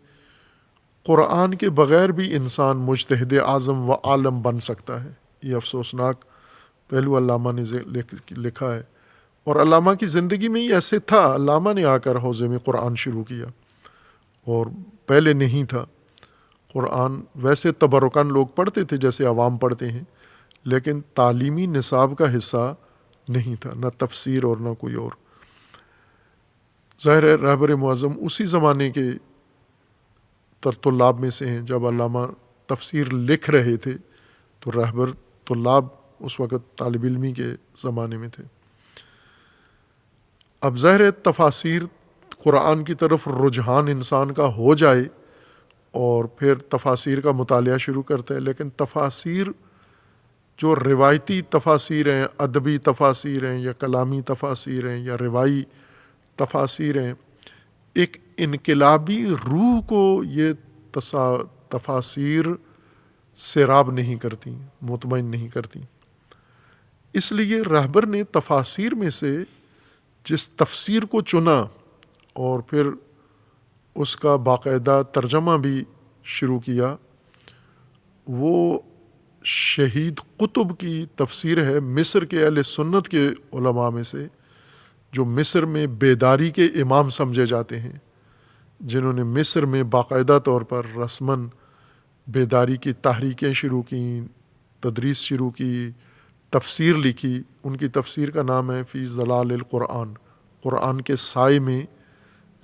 [SPEAKER 1] قرآن کے بغیر بھی انسان مجتہد اعظم و عالم بن سکتا ہے۔ یہ افسوسناک پہلو علامہ نے لکھا ہے، اور علامہ کی زندگی میں ہی ایسے تھا، علامہ نے آ کر حوزے میں قرآن شروع کیا، اور پہلے نہیں تھا۔ قرآن ویسے تبرکاً لوگ پڑھتے تھے جیسے عوام پڑھتے ہیں، لیکن تعلیمی نصاب کا حصہ نہیں تھا، نہ تفسیر اور نہ کوئی اور۔ ظاہر ہے رہبر معظم اسی زمانے کے طلاب میں سے ہیں۔ جب علامہ تفسیر لکھ رہے تھے تو رہبر طلاب اس وقت طالب علمی کے زمانے میں تھے۔ اب ظاہر ہے تفاسیر قرآن کی طرف رجحان انسان کا ہو جائے اور پھر تفاسیر کا مطالعہ شروع کرتا ہے، لیکن تفاسیر جو روایتی تفاسیر ہیں، ادبی تفاسیر ہیں یا کلامی تفاسیر ہیں یا روائی تفاسیر ہیں، ایک انقلابی روح کو یہ تفاسیر سیراب نہیں کرتی، مطمئن نہیں کرتی۔ اس لیے رہبر نے تفاسیر میں سے جس تفسیر کو چنا اور پھر اس کا باقاعدہ ترجمہ بھی شروع کیا، وہ شہید قطب کی تفسیر ہے، مصر کے اہل سنت کے علماء میں سے، جو مصر میں بیداری کے امام سمجھے جاتے ہیں، جنہوں نے مصر میں باقاعدہ طور پر رسماً بیداری کی تحریکیں شروع کیں، تدریس شروع کی، تفسیر لکھی۔ ان کی تفسیر کا نام ہے فی ظلال القرآن، قرآن کے سائے میں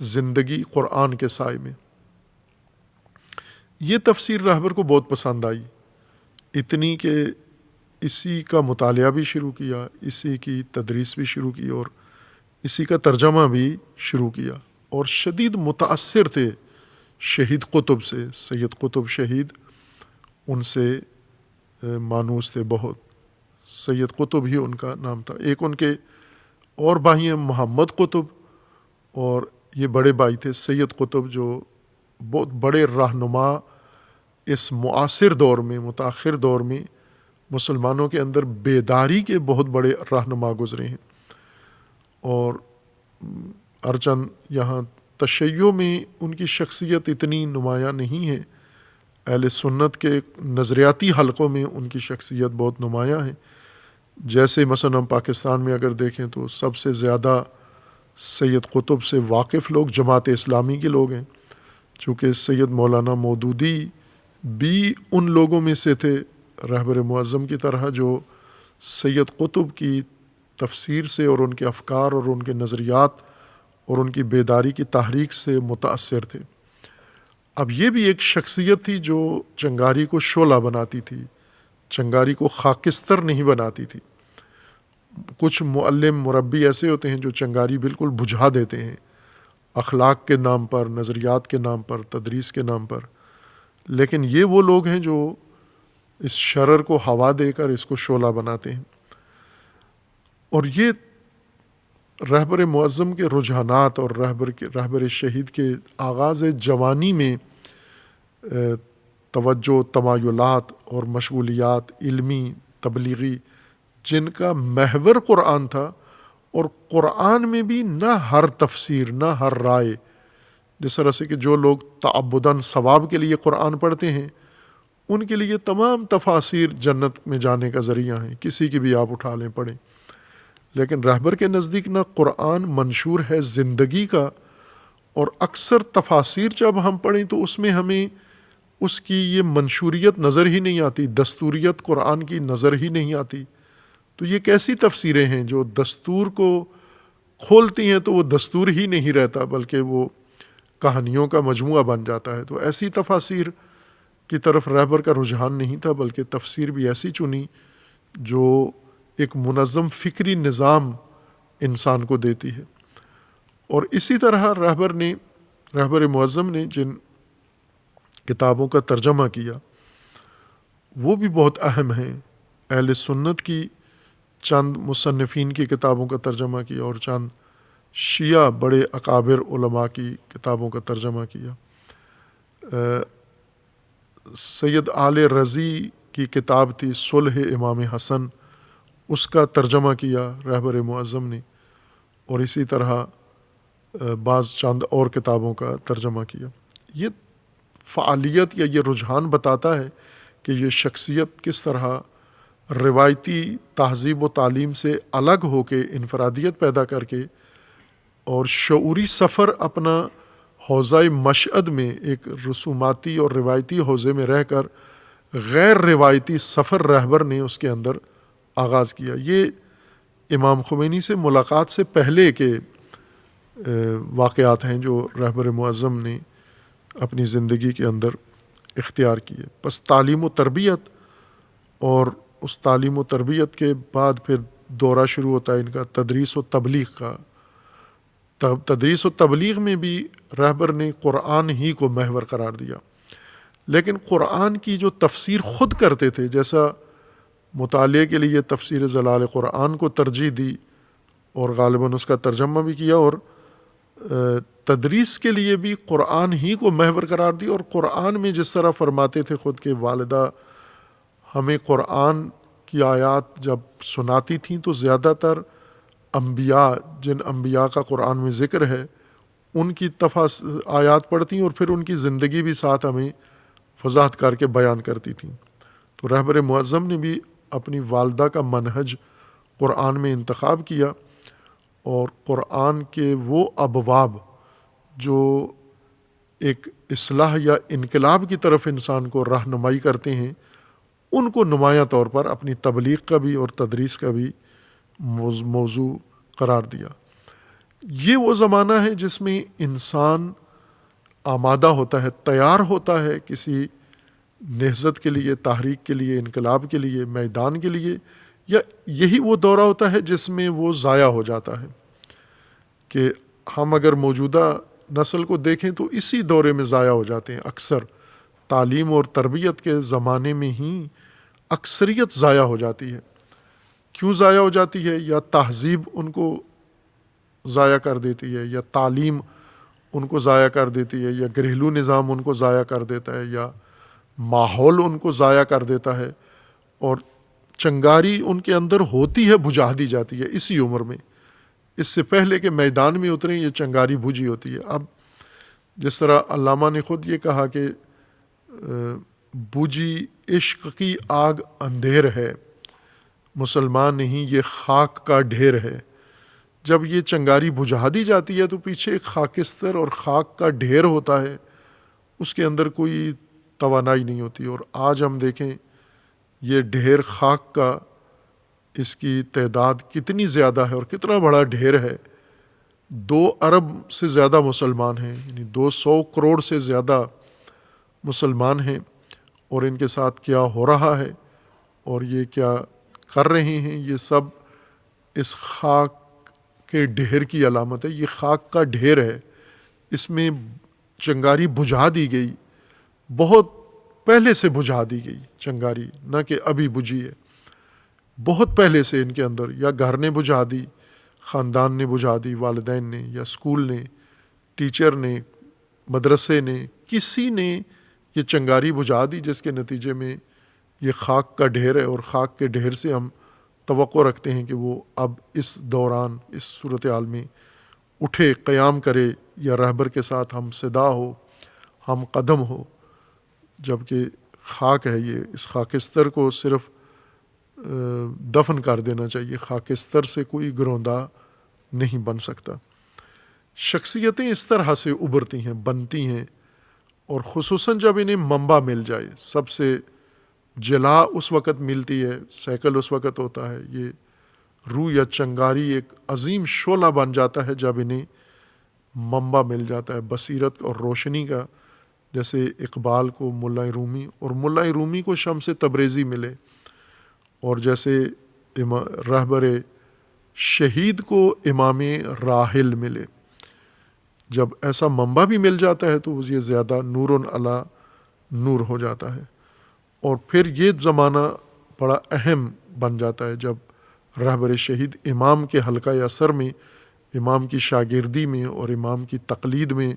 [SPEAKER 1] زندگی، قرآن کے سائے میں۔ یہ تفسیر رہبر کو بہت پسند آئی، اتنی کہ اسی کا مطالعہ بھی شروع کیا، اسی کی تدریس بھی شروع کی اور اسی کا ترجمہ بھی شروع کیا، اور شدید متاثر تھے شہید قطب سے، سید قطب شہید، ان سے مانوس تھے بہت. سید قطب ہی ان کا نام تھا. ایک ان کے اور بھائی ہیں محمد قطب، اور یہ بڑے بھائی تھے سید قطب، جو بہت بڑے رہنما اس معاصر دور میں، متاخر دور میں مسلمانوں کے اندر بیداری کے بہت بڑے رہنما گزرے ہیں. اور ارچند یہاں تشیع میں ان کی شخصیت اتنی نمایاں نہیں ہے، اہل سنت کے نظریاتی حلقوں میں ان کی شخصیت بہت نمایاں ہے. جیسے مثلا ہم پاکستان میں اگر دیکھیں تو سب سے زیادہ سید قطب سے واقف لوگ جماعت اسلامی کے لوگ ہیں، چونکہ سید مولانا مودودی بھی ان لوگوں میں سے تھے رہبر معظم کی طرح جو سید قطب کی تفسیر سے اور ان کے افکار اور ان کے نظریات اور ان کی بیداری کی تحریک سے متاثر تھے. اب یہ بھی ایک شخصیت تھی جو چنگاری کو شعلہ بناتی تھی، چنگاری کو خاکستر نہیں بناتی تھی. کچھ معلم مربی ایسے ہوتے ہیں جو چنگاری بالکل بجھا دیتے ہیں، اخلاق کے نام پر، نظریات کے نام پر، تدریس کے نام پر. لیکن یہ وہ لوگ ہیں جو اس شرر کو ہوا دے کر اس کو شعلہ بناتے ہیں. اور یہ رہبر معظم کے رجحانات اور رہبر شہید کے آغاز جوانی میں توجہ، تمایلات اور مشغولیات علمی تبلیغی جن کا محور قرآن تھا، اور قرآن میں بھی نہ ہر تفسیر، نہ ہر رائے، جس طرح سے کہ جو لوگ تعبداً ثواب کے لیے قرآن پڑھتے ہیں ان کے لیے تمام تفاسیر جنت میں جانے کا ذریعہ ہیں، کسی کی بھی آپ اٹھا لیں پڑھیں. لیکن رہبر کے نزدیک نہ قرآن منشور ہے زندگی کا، اور اکثر تفاسیر جب ہم پڑھیں تو اس میں ہمیں اس کی یہ منشوریت نظر ہی نہیں آتی، دستوریت قرآن کی نظر ہی نہیں آتی. تو یہ کیسی تفسیریں ہیں جو دستور کو کھولتی ہیں تو وہ دستور ہی نہیں رہتا بلکہ وہ کہانیوں کا مجموعہ بن جاتا ہے. تو ایسی تفاسیر کی طرف رہبر کا رجحان نہیں تھا، بلکہ تفسیر بھی ایسی چنی جو ایک منظم فکری نظام انسان کو دیتی ہے. اور اسی طرح رہبر معظم نے جن کتابوں کا ترجمہ کیا وہ بھی بہت اہم ہیں. اہل سنت کی چند مصنفین کی کتابوں کا ترجمہ کیا، اور چند شیعہ بڑے اکابر علماء کی کتابوں کا ترجمہ کیا. سید آل رضی کی کتاب تھی صلح امام حسن، اس کا ترجمہ کیا رہبر معظم نے، اور اسی طرح بعض چند اور کتابوں کا ترجمہ کیا. یہ فعالیت یا یہ رجحان بتاتا ہے کہ یہ شخصیت کس طرح روایتی تہذیب و تعلیم سے الگ ہو کے انفرادیت پیدا کر کے اور شعوری سفر اپنا حوزہ مشہد میں ایک رسوماتی اور روایتی حوزے میں رہ کر غیر روایتی سفر رہبر نے اس کے اندر آغاز کیا. یہ امام خمینی سے ملاقات سے پہلے کے واقعات ہیں جو رہبر معظم نے اپنی زندگی کے اندر اختیار کیے. پس تعلیم و تربیت، اور اس تعلیم و تربیت کے بعد پھر دورہ شروع ہوتا ہے ان کا تدریس و تبلیغ کا. تدریس و تبلیغ میں بھی رہبر نے قرآن ہی کو محور قرار دیا، لیکن قرآن کی جو تفسیر خود کرتے تھے، جیسا مطالعے کے لیے تفسیر جلال قرآن کو ترجیح دی اور غالباً اس کا ترجمہ بھی کیا، اور تدریس کے لیے بھی قرآن ہی کو محور قرار دی. اور قرآن میں جس طرح فرماتے تھے خود کہ والدہ ہمیں قرآن کی آیات جب سناتی تھیں تو زیادہ تر انبیاء، جن انبیاء کا قرآن میں ذکر ہے، ان کی آیات پڑھتی اور پھر ان کی زندگی بھی ساتھ ہمیں وضاحت کر کے بیان کرتی تھیں. تو رہبر معظم نے بھی اپنی والدہ کا منہج قرآن میں انتخاب کیا، اور قرآن کے وہ ابواب جو ایک اصلاح یا انقلاب کی طرف انسان کو رہنمائی کرتے ہیں ان کو نمایاں طور پر اپنی تبلیغ کا بھی اور تدریس کا بھی موضوع قرار دیا. یہ وہ زمانہ ہے جس میں انسان آمادہ ہوتا ہے، تیار ہوتا ہے کسی نہضت کے لیے، تحریک کے لیے، انقلاب کے لیے، میدان کے لیے، یا یہی وہ دورہ ہوتا ہے جس میں وہ ضائع ہو جاتا ہے. کہ ہم اگر موجودہ نسل کو دیکھیں تو اسی دورے میں ضائع ہو جاتے ہیں اکثر. تعلیم اور تربیت کے زمانے میں ہی اکثریت ضائع ہو جاتی ہے۔ کیوں ضائع ہو جاتی ہے؟ یا تہذیب ان کو ضائع کر دیتی ہے، یا تعلیم ان کو ضائع کر دیتی ہے، یا گھریلو نظام ان کو ضائع کر دیتا ہے، یا ماحول ان کو ضائع کر دیتا ہے، اور چنگاری ان کے اندر ہوتی ہے، بجھا دی جاتی ہے اسی عمر میں۔ اس سے پہلے کہ میدان میں اتریں یہ چنگاری بجھی ہوتی ہے۔ اب جس طرح علامہ نے خود یہ کہا کہ بجھی عشق کی آگ اندھیر ہے، مسلمان نہیں یہ خاک کا ڈھیر ہے۔ جب یہ چنگاری بجھا دی جاتی ہے تو پیچھے ایک خاکستر اور خاک کا ڈھیر ہوتا ہے، اس کے اندر کوئی توانائی نہیں ہوتی۔ اور آج ہم دیکھیں یہ ڈھیر خاک کا، اس کی تعداد کتنی زیادہ ہے اور کتنا بڑا ڈھیر ہے۔ 2 ارب سے زیادہ مسلمان ہیں، یعنی 200 کروڑ سے زیادہ مسلمان ہیں، اور ان کے ساتھ کیا ہو رہا ہے اور یہ کیا کر رہے ہیں، یہ سب اس خاک کے ڈھیر کی علامت ہے۔ یہ خاک کا ڈھیر ہے، اس میں چنگاری بجھا دی گئی، بہت پہلے سے بجھا دی گئی چنگاری، نہ کہ ابھی بجھی ہے، بہت پہلے سے ان کے اندر یا گھر نے بجھا دی، خاندان نے بجھا دی، والدین نے یا اسکول نے، ٹیچر نے، مدرسے نے، کسی نے یہ چنگاری بجھا دی، جس کے نتیجے میں یہ خاک کا ڈھیر ہے۔ اور خاک کے ڈھیر سے ہم توقع رکھتے ہیں کہ وہ اب اس دوران اس صورتحال میں اٹھے، قیام کرے، یا رہبر کے ساتھ ہم صدا ہو، ہم قدم ہو، جبکہ خاک ہے یہ، اس خاکستر کو صرف دفن کر دینا چاہیے۔ خاکستر سے کوئی گروندہ نہیں بن سکتا۔ شخصیتیں اس طرح سے ابھرتی ہیں، بنتی ہیں، اور خصوصاً جب انہیں منبع مل جائے۔ سب سے جلا اس وقت ملتی ہے، سیکل اس وقت ہوتا ہے، یہ روح یا چنگاری ایک عظیم شعلہ بن جاتا ہے جب انہیں منبع مل جاتا ہے بصیرت اور روشنی کا، جیسے اقبال کو ملا رومی، اور ملا رومی کو شمس تبریزی ملے، اور جیسے رہبر شہید کو امام راحل ملے۔ جب ایسا منبع بھی مل جاتا ہے تو یہ زیادہ نور علی نور ہو جاتا ہے، اور پھر یہ زمانہ بڑا اہم بن جاتا ہے جب رہبر شہید امام کے حلقہ اثر میں، امام کی شاگردی میں، اور امام کی تقلید میں،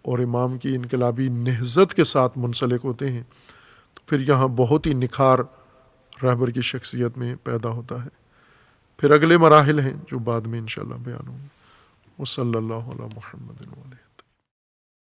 [SPEAKER 1] اور امام کی انقلابی نہضت کے ساتھ منسلک ہوتے ہیں، تو پھر یہاں بہت ہی نکھار رہبر کی شخصیت میں پیدا ہوتا ہے۔ پھر اگلے مراحل ہیں جو بعد میں انشاءاللہ بیان ہوں گے۔ وصلی اللہ علی محمد علیہ